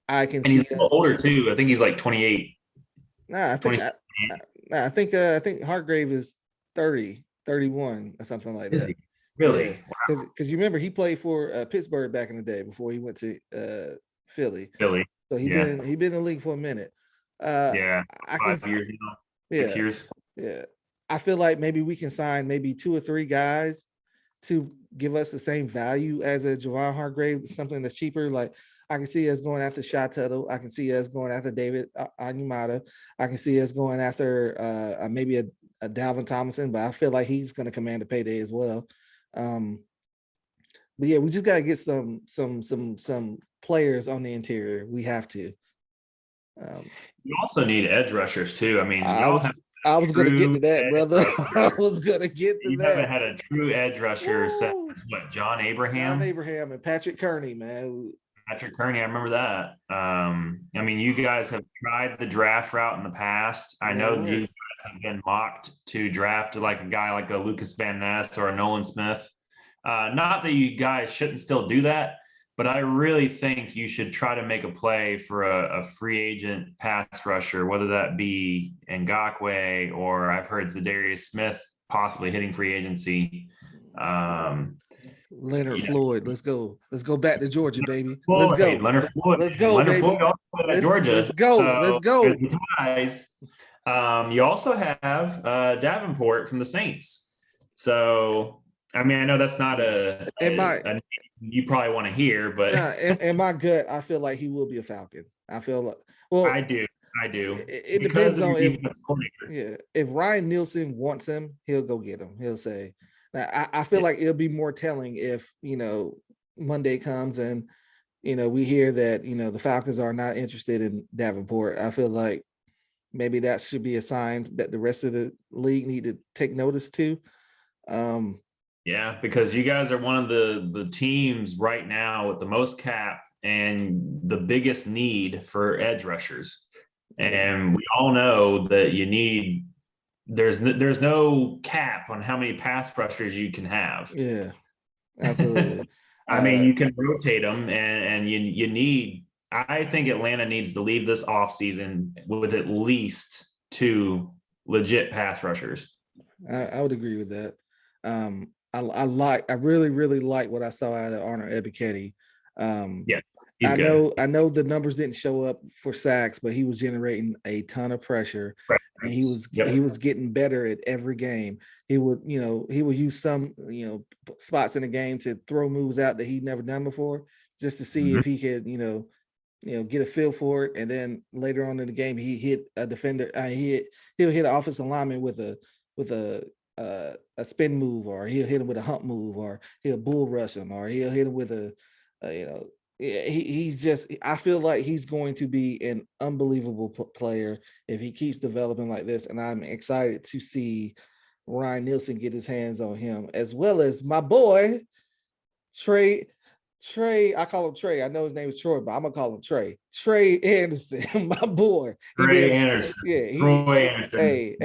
I can and see. He's a little older too. I think he's like 28. I think Hargrave is 30, 31 or something like that. Really? Because you remember he played for Pittsburgh back in the day before he went to Philly. So he's been in the league for a minute. 5 years now. 6 years. Yeah. I feel like maybe we can sign maybe 2 or 3 guys to give us the same value as a Javon Hargrave, something that's cheaper. Like I can see us going after Shy Tuttle. I can see us going after David Onyemata. I can see us going after maybe a Dalvin Tomlinson, but I feel like he's going to command a payday as well. But yeah, we just got to get some players on the interior. We have to. You also need edge rushers too. I mean, I was going to get to that, brother. I was going to get to that. You haven't had a true edge rusher since John Abraham? John Abraham and Patrick Kearney, man. Patrick Kearney, I remember that. I mean, you guys have tried the draft route in the past. I know you guys have been mocked to draft like a guy like a Lucas Van Ness or a Nolan Smith. Not that you guys shouldn't still do that, but I really think you should try to make a play for a free agent pass rusher, whether that be Ngakoue or I've heard Zadarius Smith possibly hitting free agency. Um, Leonard you know, Floyd. Let's go. Let's go back to Georgia, baby. Let's Floyd, go. Leonard Floyd, Let's go, Leonard baby. Floyd also played at Let's Georgia. go. Let's So there's go. the ties. You also have Davenport from the Saints. So, I mean, I know that's not In my a you probably want to hear, but in my gut, I feel like he will be a Falcon. I feel like well, I do. I do. it Because depends of your on if defensive coordinator. if Ryan Nielsen wants him, he'll go get him. He'll say, now I feel like it'll be more telling if Monday comes and we hear that the Falcons are not interested in Davenport. I feel like maybe that should be a sign that the rest of the league need to take notice to. Yeah, because you guys are one of the teams right now with the most cap and the biggest need for edge rushers. And we all know that you need there's no cap on how many pass rushers you can have. Yeah, absolutely. I mean, you can rotate them and you need I think Atlanta needs to leave this offseason with at least 2 legit pass rushers. I would agree with that. I really, really like what I saw out of Arnold Ebiketie. Yeah, he's good. I know the numbers didn't show up for sacks, but he was generating a ton of pressure, and he was getting better at every game. He would use some spots in the game to throw moves out that he'd never done before, just to see if he could get a feel for it. And then later on in the game, he hit a defender. He'll hit an offensive lineman with a spin move, or he'll hit him with a hump move, or he'll bull rush him, or he'll hit him with he's just, I feel like he's going to be an unbelievable player if he keeps developing like this. And I'm excited to see Ryan Nielsen get his hands on him, as well as my boy, Trey, I call him Trey. I know his name is Troy, but I'm gonna call him Trey. Trey Anderson, my boy. Trey Anderson. Yeah, Troy Anderson.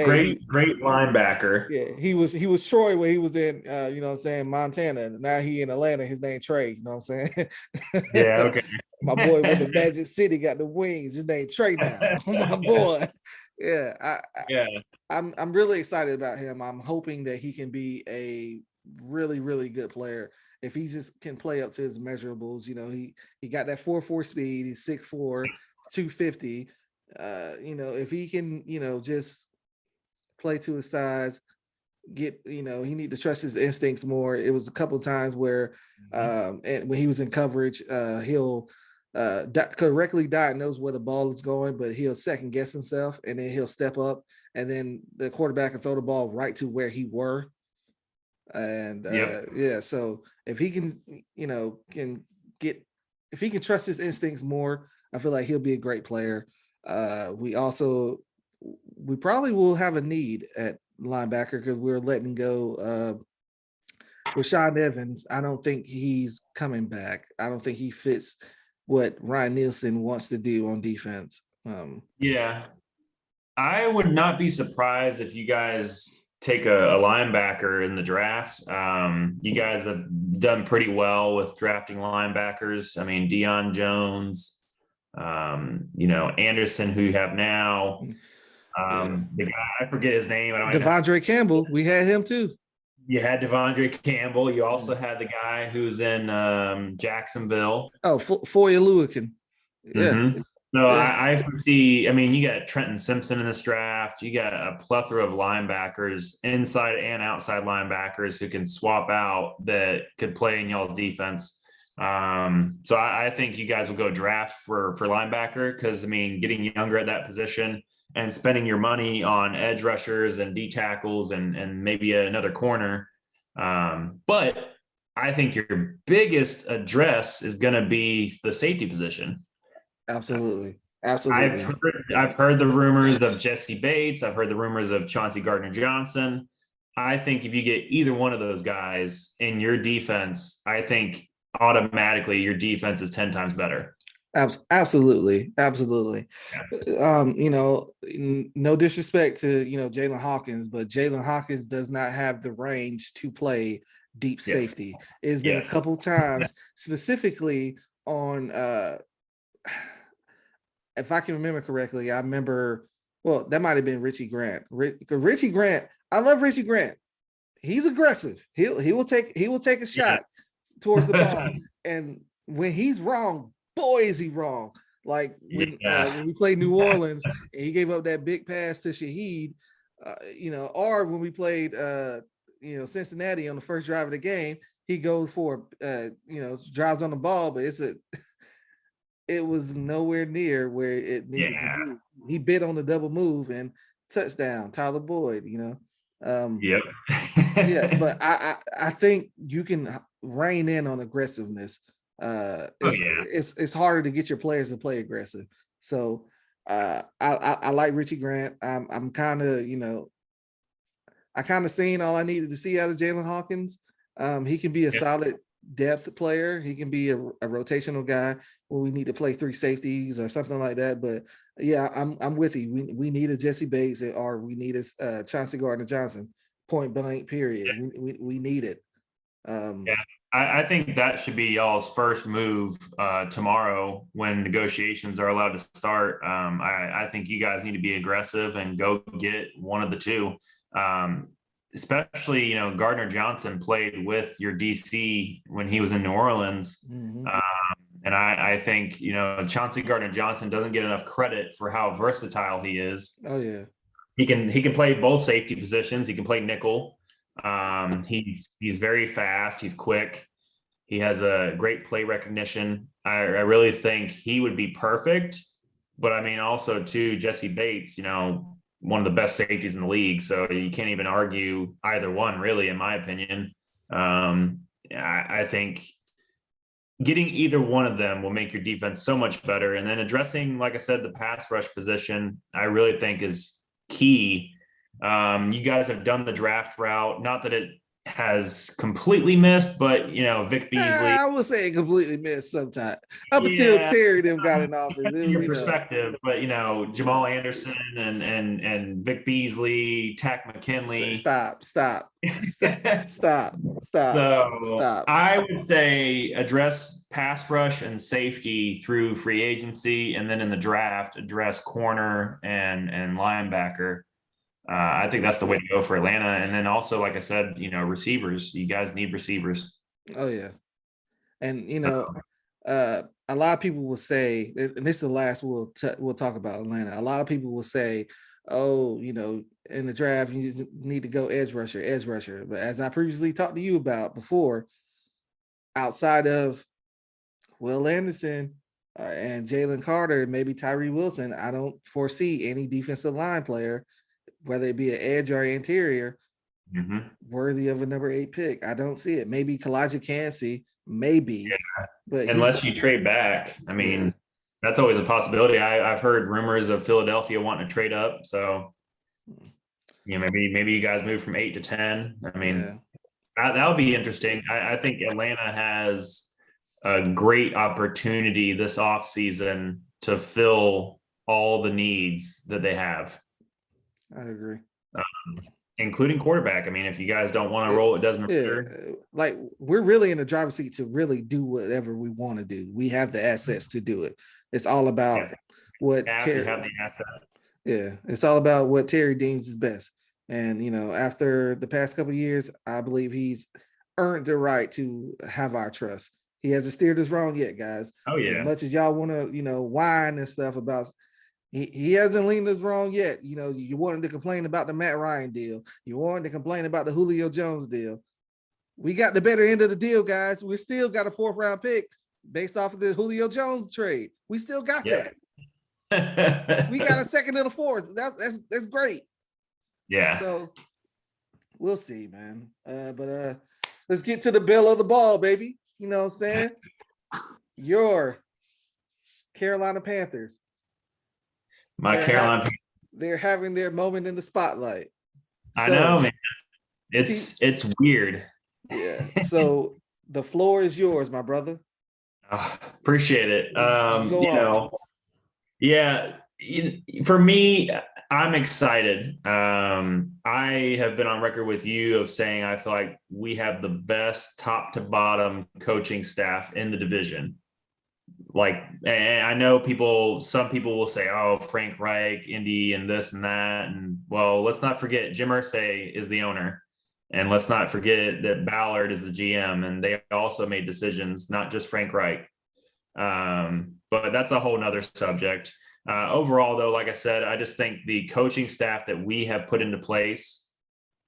Great linebacker. Yeah, he was Troy when he was in Montana. Now he in Atlanta. His name Trey. You know what I'm saying? Yeah, okay. My boy with the Magic City got the wings. His name Trey now. My boy. Yeah, I'm really excited about him. I'm hoping that he can be a really, really good player. If he just can play up to his measurables, he got that 4.4 speed. He's 6'4", 250. If he can, just play to his size, he need to trust his instincts more. It was a couple of times where, and when he was in coverage, he'll correctly diagnose where the ball is going, but he'll second guess himself, and then he'll step up, and then the quarterback can throw the ball right to where he were. And so if he can, if he can trust his instincts more, I feel like he'll be a great player. We probably will have a need at linebacker because we're letting go Rashaan Evans. I don't think he's coming back. I don't think he fits what Ryan Nielsen wants to do on defense. Yeah, I would not be surprised if you guys take a linebacker in the draft. You guys have done pretty well with drafting linebackers. I mean, Deion Jones, Anderson, who you have now. The guy, I forget his name. Devondre Campbell, we had him too. You had Devondre Campbell. You also had the guy who's in Jacksonville. Oh, Foye Oluokun. Yeah. Mm-hmm. So I foresee, I mean, you got Trenton Simpson in this draft. You got a plethora of linebackers, inside and outside linebackers who can swap out that could play in y'all's defense. So I think you guys will go draft for linebacker because, I mean, getting younger at that position and spending your money on edge rushers and D tackles and maybe another corner. But I think your biggest address is going to be the safety position. Absolutely. I've heard the rumors of Jesse Bates. I've heard the rumors of Chauncey Gardner-Johnson. I think if you get either one of those guys in your defense, I think automatically your defense is 10 times better. Absolutely. Yeah. No disrespect to Jalen Hawkins, but Jalen Hawkins does not have the range to play deep Yes. safety. It's been a Yes. couple times, specifically on if I can remember correctly, I remember, well, that might have been Richie Grant. Richie Grant, I love Richie Grant. He's aggressive. He will take a shot towards the ball. And when he's wrong, boy, is he wrong. Like when we played New Orleans and he gave up that big pass to Shaheed, or when we played Cincinnati on the first drive of the game, he goes for drives on the ball, but it was nowhere near where it needed to be. He bit on the double move and touchdown, Tyler Boyd, Yep. yeah, but I think you can rein in on aggressiveness. It's harder to get your players to play aggressive. So I like Richie Grant. I'm kind of I kind of seen all I needed to see out of Jalen Hawkins. He can be a solid depth player. He can be a rotational guy when we need to play 3 safeties or something like that. But yeah, I'm with you. We need a Jesse Bates or we need a Chauncey Gardner-Johnson. Point blank. Period. We need it. I think that should be y'all's first move tomorrow when negotiations are allowed to start. I think you guys need to be aggressive and go get one of the two. Especially, Gardner Johnson played with your DC when he was in New Orleans. Mm-hmm. And I think, Chauncey Gardner Johnson doesn't get enough credit for how versatile he is. Oh yeah. He can play both safety positions. He can play nickel. He's very fast. He's quick. He has a great play recognition. I really think he would be perfect. But I mean, also too, Jesse Bates, one of the best safeties in the league. So you can't even argue either one, really, in my opinion. I think getting either one of them will make your defense so much better. And then addressing, like I said, the pass rush position, I really think is key. You guys have done the draft route. Not that it has completely missed, but Vic Beasley. I would say it completely missed sometimes. Up until Terry them got in office. It was, your perspective, but Jamal Anderson and Vic Beasley, Tack McKinley. Stop. So I would say address pass rush and safety through free agency, and then in the draft address corner and linebacker. I think that's the way to go for Atlanta. And then also, like I said, receivers. You guys need receivers. Oh yeah, and a lot of people will say, and this is the last we'll talk about Atlanta. A lot of people will say, oh, in the draft you just need to go edge rusher. But as I previously talked to you about before, outside of Will Anderson and Jalen Carter, maybe Tyree Wilson, I don't foresee any defensive line player, whether it be an edge or interior, worthy of a number 8 pick. I don't see it. Maybe Kalijah Kancey, maybe, but unless you trade back, I mean, that's always a possibility. I've heard rumors of Philadelphia wanting to trade up, so maybe you guys move from 8 to 10. I mean, that'll be interesting. I think Atlanta has a great opportunity this offseason to fill all the needs that they have. I agree. Including quarterback. I mean, if you guys don't want to roll it, Desmond Ridder. Like, we're really in the driver's seat to really do whatever we want to do. We have the assets to do it. It's all about what Terry have the assets. Yeah, it's all about what Terry deems is best. And after the past couple of years, I believe he's earned the right to have our trust. He hasn't steered us wrong yet, guys. Oh yeah. As much as y'all want to, whine and stuff about. He hasn't leaned us wrong yet. You wanted to complain about the Matt Ryan deal. You wanted to complain about the Julio Jones deal. We got the better end of the deal, guys. We still got a 4th round pick based off of the Julio Jones trade. We still got that. We got a 2nd and a 4th. That's great. Yeah. So we'll see, man. But let's get to the bell of the ball, baby. You know what I'm saying? Your Carolina Panthers. They're having their moment in the spotlight. I know, man. It's weird. Yeah. So the floor is yours, my brother. Appreciate it. For me, I'm excited. I have been on record with you of saying I feel like we have the best top to bottom coaching staff in the division. Like, and I know some people will say, oh, Frank Reich, Indy, and this and that. And well, let's not forget Jim Irsay is the owner. And let's not forget that Ballard is the GM, and they also made decisions, not just Frank Reich. But that's a whole nother subject. Overall, though, like I said, I just think the coaching staff that we have put into place,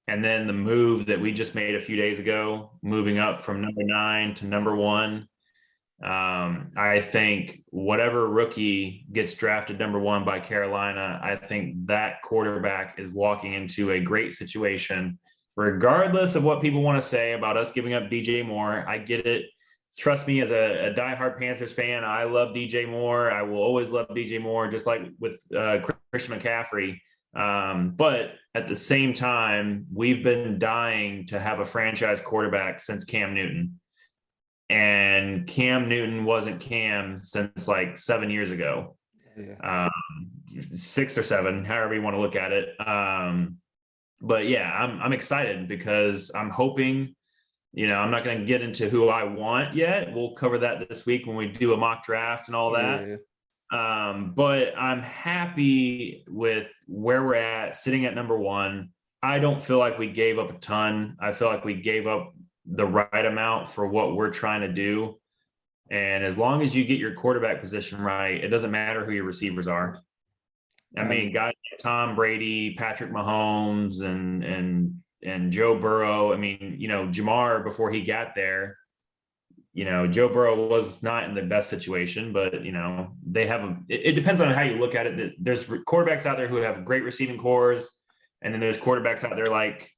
and then the move that we just made a few days ago, moving up from number 9 to number 1. I think whatever rookie gets drafted number 1 by Carolina, I think that quarterback is walking into a great situation, regardless of what people want to say about us giving up DJ Moore. I get it. Trust me, as a diehard Panthers fan, I love DJ Moore. I will always love DJ Moore, just like with Christian McCaffrey. But at the same time, we've been dying to have a franchise quarterback since Cam Newton. And Cam Newton wasn't Cam since like 7 years ago. Yeah. 6 or 7, however you want to look at it. But yeah, I'm excited because I'm hoping, I'm not going to get into who I want yet. We'll cover that this week when we do a mock draft and all that. Yeah. But I'm happy with where we're at, sitting at number 1. I don't feel like we gave up a ton. I feel like we gave up the right amount for what we're trying to do. And as long as you get your quarterback position right, it doesn't matter who your receivers are. I mean, guys like Tom Brady, Patrick Mahomes, and Joe Burrow. I mean, Jamar, before he got there, Joe Burrow was not in the best situation, but they have it depends on how you look at it. There's quarterbacks out there who have great receiving cores, and then there's quarterbacks out there like,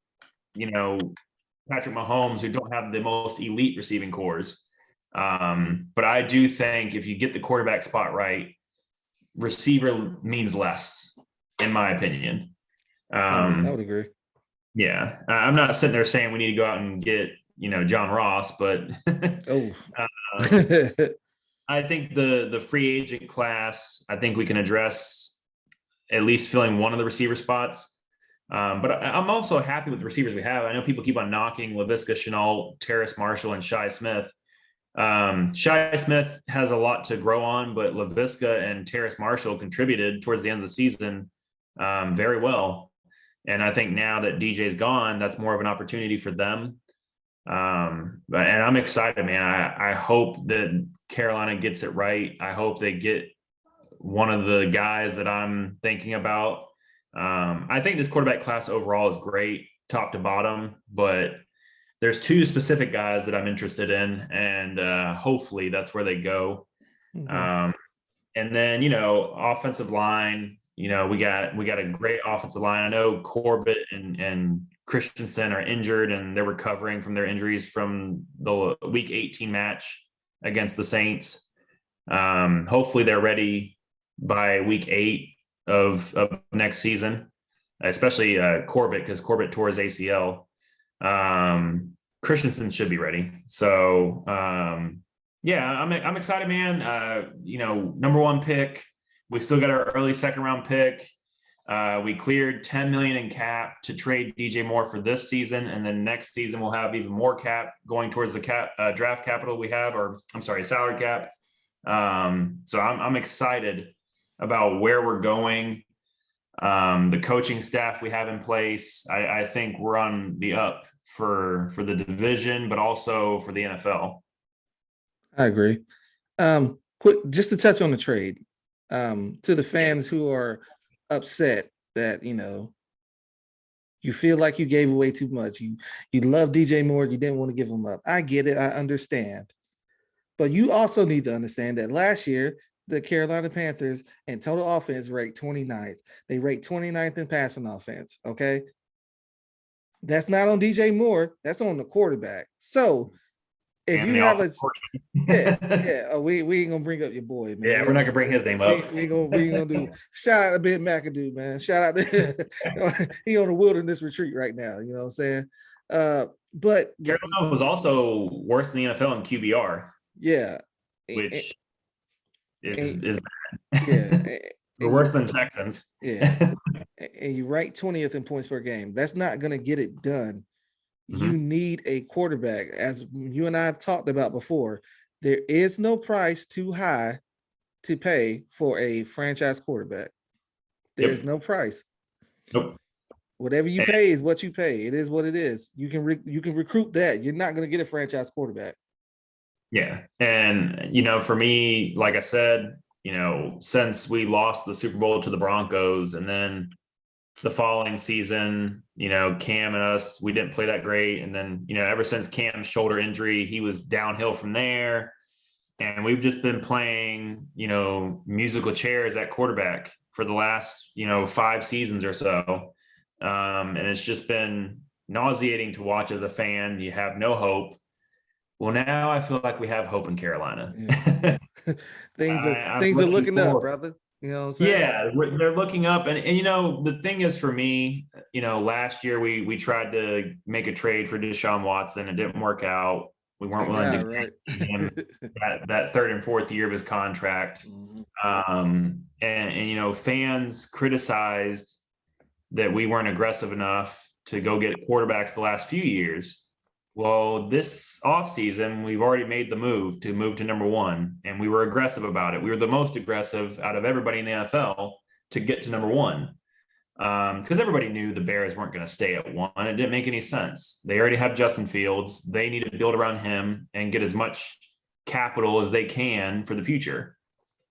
Patrick Mahomes, who don't have the most elite receiving cores. But I do think if you get the quarterback spot right, receiver means less, in my opinion. I would agree. Yeah. I'm not sitting there saying we need to go out and get, John Ross, but I think the free agent class, I think we can address at least filling one of the receiver spots. But I'm also happy with the receivers we have. I know people keep on knocking Laviska Shenault, Terrace Marshall, and Shi Smith. Shi Smith has a lot to grow on, but Laviska and Terrace Marshall contributed towards the end of the season very well. And I think now that DJ's gone, that's more of an opportunity for them. And I'm excited, man. I hope that Carolina gets it right. I hope they get one of the guys that I'm thinking about. I think this quarterback class overall is great, top to bottom, but there's 2 specific guys that I'm interested in, and hopefully that's where they go. Mm-hmm. And then, offensive line, we got a great offensive line. I know Corbett and Christensen are injured, and they're recovering from their injuries from the week 18 match against the Saints. Hopefully they're ready by week 8 of next season, especially Corbett, because Corbett tore his ACL. Christensen should be ready. So yeah, I'm excited, man. Number 1 pick. We still got our early 2nd round pick. We cleared $10 million in cap to trade DJ Moore for this season, and then next season we'll have even more cap going towards the draft capital we have, or I'm sorry, salary cap. So I'm excited about where we're going. The coaching staff we have in place, I think we're on the up for the division, but also for the NFL. I agree. Quick, just to touch on the trade, to the fans who are upset that, you feel like you gave away too much. You love DJ Moore. You didn't want to give him up. I get it. I understand. But you also need to understand that last year, the Carolina Panthers in total offense ranked 29th. They ranked 29th in passing offense. Okay. That's not on DJ Moore. That's on the quarterback. So if you have we ain't gonna bring up your boy, man. Yeah, we're not gonna bring his name up. We ain't gonna do. Shout out to Ben McAdoo, man. Shout out to he on a wilderness retreat right now. You know what I'm saying? But Carolina was also worse than the NFL in QBR. Yeah, which is bad. Yeah, we're worse than Texans. Yeah, and you rank 20th in points per game. That's not going to get it done. You Mhm. need a quarterback. As you and I have talked about before, there is no price too high to pay for a franchise quarterback. There is Yep. no price. Nope. Whatever you pay is what you pay. It is what it is. You can recruit that. You're not going to get a franchise quarterback. Yeah. And, for me, like I said, since we lost the Super Bowl to the Broncos and then the following season, Cam and us, we didn't play that great. And then, ever since Cam's shoulder injury, he was downhill from there. And we've just been playing, musical chairs at quarterback for the last, 5 seasons or so. And it's just been nauseating to watch as a fan. You have no hope. Well, now I feel like we have hope in Carolina. Yeah. things are I'm things are looking looking up, forward. brother. You know what I'm saying? Yeah, they're looking up, and the thing is for me, last year we tried to make a trade for Deshaun Watson. It didn't work out. We weren't Thank willing to God, give right? him that third and fourth year of his contract. Mhm. And fans criticized that we weren't aggressive enough to go get quarterbacks the last few years. Well, this offseason, we've already made the move to number one, and we were aggressive about it. We were the most aggressive out of everybody in the NFL to get to number one because everybody knew the Bears weren't going to stay at one. It didn't make any sense. They already have Justin Fields. They need to build around him and get as much capital as they can for the future.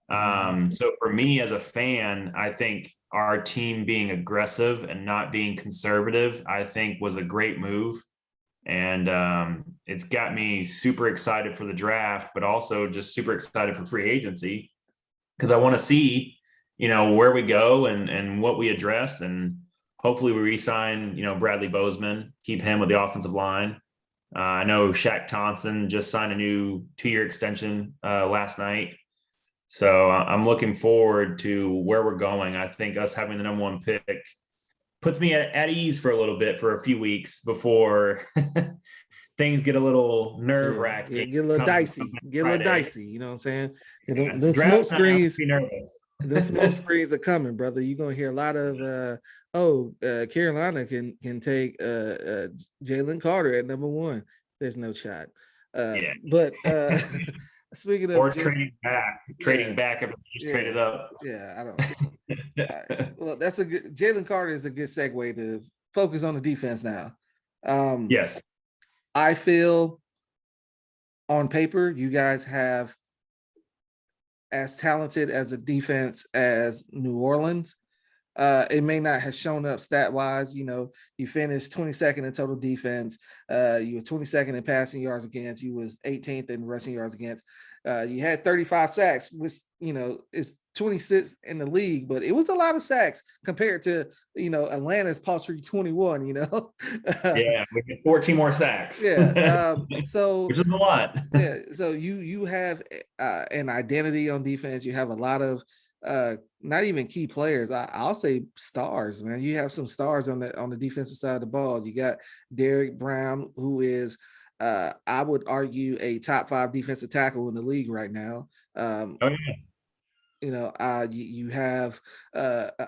So for me as a fan, I think our team being aggressive and not being conservative, I think was a great move. And it's got me super excited for the draft, but also just super excited for free agency because I want to see, where we go and what we address. And hopefully we re-sign, Bradley Bozeman, keep him with the offensive line. I know Shaq Thompson just signed a new 2-year extension last night. So I'm looking forward to where we're going. I think us having the number one pick puts me at ease for a little bit for a few weeks before things get a little nerve Yeah, wracking. get a little dicey. Get a little Friday. dicey. You know what I'm saying? Yeah. The smoke Draft night, I'm screens. be nervous. The smoke screens are coming, brother. You're gonna hear a lot of Carolina can take Jalen Carter at number one. There's no shot. Yeah. But speaking of Or trading back after you just traded up. Yeah, I don't. Well, that's a good. Jalen Carter is a good segue to focus on the defense now. Yes. I feel on paper you guys have as talented as a defense as New Orleans. It may not have shown up stat wise. You finished 22nd in total defense. You were 22nd in passing yards against. You was 18th in rushing yards against. You had 35 sacks, which is 26 in the league, but it was a lot of sacks compared to Atlanta's paltry 21. Yeah, we get 14 more sacks. Yeah. So which is a lot. yeah. So you have an identity on defense. You have a lot of not even key players. I'll say stars, man. You have some stars on the defensive side of the ball. You got Derrick Brown, who is I would argue a top 5 defensive tackle in the league right now. Oh, yeah. You have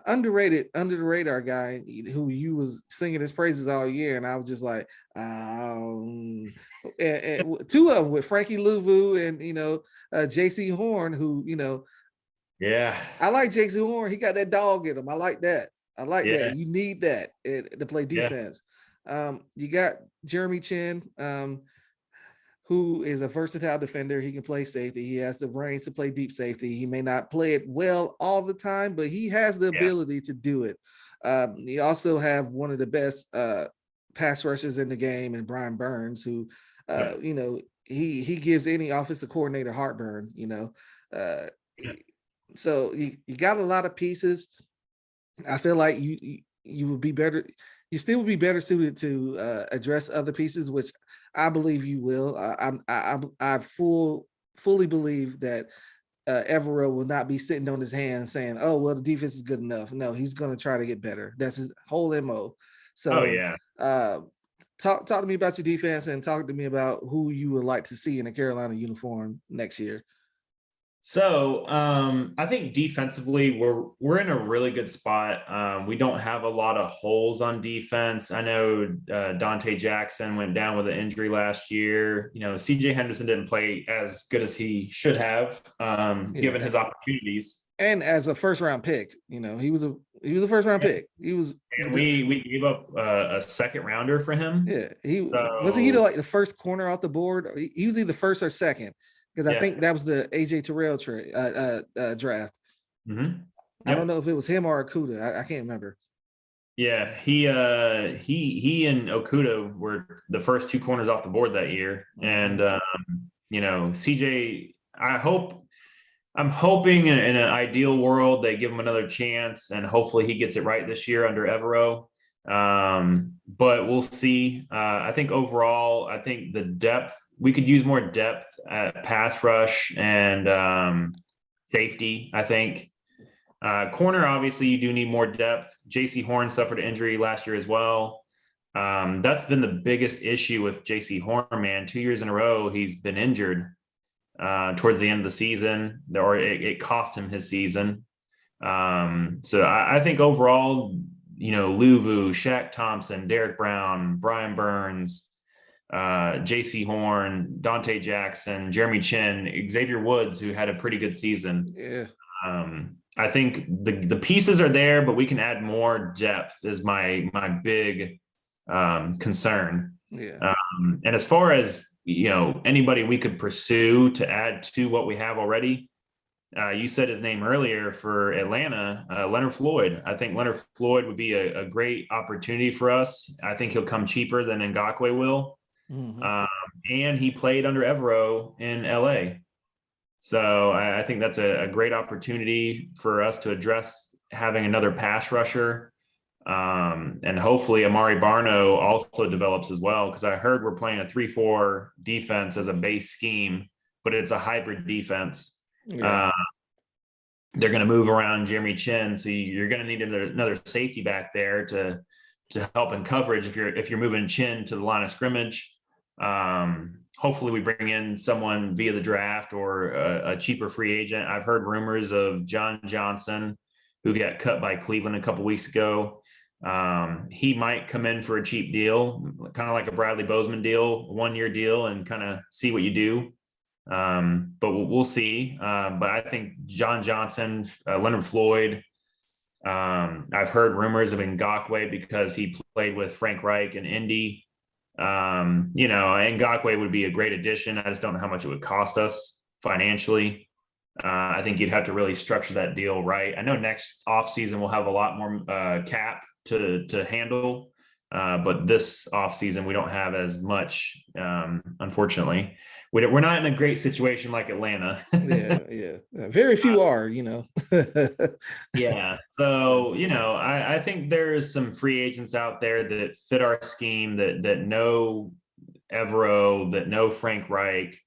underrated, under the radar guy who you was singing his praises all year, and I was just like, and 2 of them with Frankie Louvu and J.C. Horn, who Yeah. I like J.C. Horn. He got that dog in him. I like that. Yeah. You need that to play defense. You got Jeremy Chin, who is a versatile defender. He can play safety. He has the brains to play deep safety. He may not play it well all the time, but he has the ability to do it. You also have one of the best pass rushers in the game, and Brian Burns, who he gives any offensive coordinator heartburn. So you got a lot of pieces. I feel like you would be better. You still would be better suited to address other pieces, which I believe you will. I fully believe that Evero will not be sitting on his hands saying, "Oh, well, the defense is good enough." No, he's going to try to get better. That's his whole MO. So, talk to me about your defense and talk to me about who you would like to see in a Carolina uniform next year. So I think defensively we're in a really good spot. We don't have a lot of holes on defense. I know Dante Jackson went down with an injury last year. CJ Henderson didn't play as good as he should have, given Yeah. his opportunities. And as a first round pick, he was a first round pick. He was And we gave up a second rounder for him. Yeah, he wasn't he So like the first corner off the board. He was either first or second because I yeah. think that was the AJ Terrell draft. Mm-hmm. I don't know if it was him or Akuda. I can't remember. Yeah, he and Okuda were the first two corners off the board that year, and CJ. I'm hoping in an ideal world they give him another chance, and hopefully he gets it right this year under Evero. But we'll see. I think overall, I think the depth we could use more depth at pass rush and safety. I think. Corner, obviously, you do need more depth. JC Horn suffered an injury last year as well. That's been the biggest issue with JC Horn, man. 2 years in a row, he's been injured towards the end of the season, or it cost him his season. So I think overall, Luvu, Shaq Thompson, Derek Brown, Brian Burns, JC Horn, Dante Jackson, Jeremy Chin, Xavier Woods, who had a pretty good season. Yeah. I think the pieces are there, but we can add more depth is my big concern. Yeah. And as far as anybody we could pursue to add to what we have already, you said his name earlier for Atlanta, Leonard Floyd. I think Leonard Floyd would be a great opportunity for us. I think he'll come cheaper than Ngakoue will. Mm-hmm. And he played under Evero in LA. So I think that's a great opportunity for us to address having another pass rusher. And hopefully Amari Barno also develops as well, because I heard we're playing a 3-4 defense as a base scheme, but it's a hybrid defense. Yeah. They're going to move around Jeremy Chin, so you're going to need another safety back there to help in coverage if you're moving Chin to the line of scrimmage. Hopefully we bring in someone via the draft or a cheaper free agent. I've heard rumors of John Johnson, who got cut by Cleveland a couple weeks ago. He might come in for a cheap deal, kind of like a Bradley Bozeman deal, 1-year deal, and kind of see what you do. But we'll see. But I think John Johnson, Leonard Floyd. I've heard rumors of Ngakoue because he played with Frank Reich in Indy. Ngakoue would be a great addition. I just don't know how much it would cost us financially. I think you'd have to really structure that deal right. I know next offseason we'll have a lot more cap to handle, but this offseason we don't have as much, unfortunately. We're not in a great situation like Atlanta. Yeah. Very few are, Yeah. So, I think there's some free agents out there that fit our scheme, that know Evero, that know Frank Reich.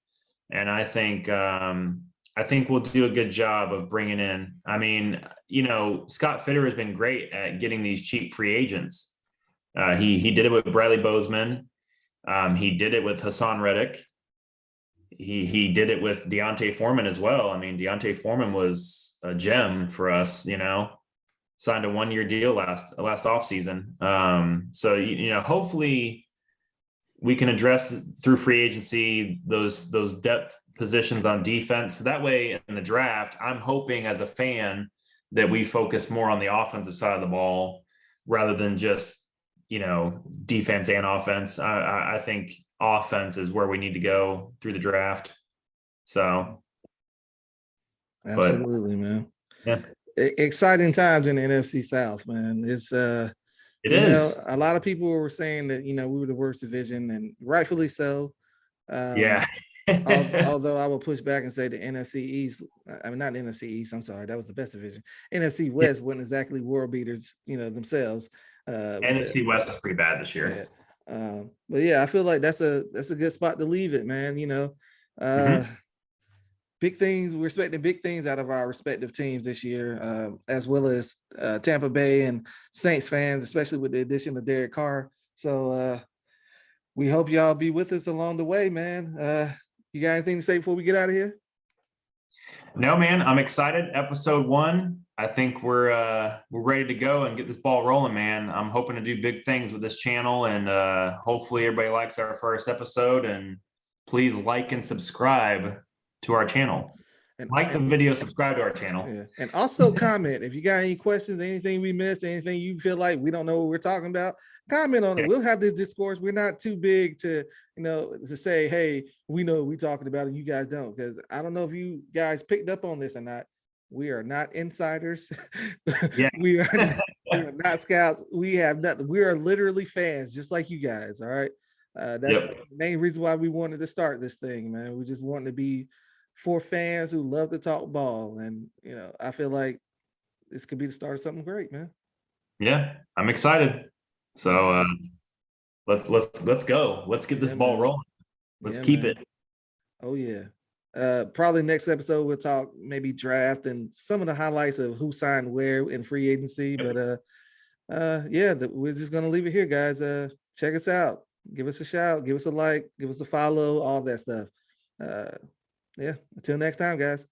And I think we'll do a good job of bringing in. I mean, Scott Fitter has been great at getting these cheap free agents. He did it with Bradley Bozeman. He did it with Hassan Reddick. He did it with Deontay Foreman as well. I mean, Deontay Foreman was a gem for us, signed a 1-year deal last offseason. So, hopefully we can address through free agency those depth positions on defense. That way in the draft, I'm hoping as a fan that we focus more on the offensive side of the ball rather than just, defense and offense. I think offense is where we need to go through the draft. So Absolutely, man. Yeah. Exciting times in the NFC South, man. It's it is. a lot of people were saying that we were the worst division, and rightfully so. Yeah. Although I will push back and say the NFC East, I mean not the NFC East, I'm sorry, that was the best division. NFC West wasn't exactly world beaters, themselves. NFC West is pretty bad this year. Yeah. But yeah, I feel like that's a good spot to leave it, man. Big things. We're expecting big things out of our respective teams this year, as well as Tampa Bay and Saints fans, especially with the addition of Derek Carr. So we hope y'all be with us along the way, man. You got anything to say before we get out of here? No, man, I'm excited. Episode 1. I think we're ready to go and get this ball rolling, man. I'm hoping to do big things with this channel, and hopefully everybody likes our first episode. And please like and subscribe to our channel. And Like the video, subscribe to our channel. yeah, and also comment if you got any questions, anything we missed, anything you feel like we don't know what we're talking about. Comment on it. Yeah. We'll have this discourse. We're not too big to, to say, hey, we know what we're talking about and you guys don't, because I don't know if you guys picked up on this or not. We are not insiders. Yeah. we are not scouts. We have nothing. We are literally fans, just like you guys. All right. That's the main reason why we wanted to start this thing, man. We just wanted to be for fans who love to talk ball. And, I feel like this could be the start of something great, man. Yeah, I'm excited. So let's go. Let's get this ball rolling. Let's keep it. Oh yeah. Probably next episode we'll talk maybe draft and some of the highlights of who signed where in free agency. But yeah, we're just gonna leave it here, guys. Check us out. Give us a shout, give us a like, give us a follow, all that stuff. Yeah, until next time, guys.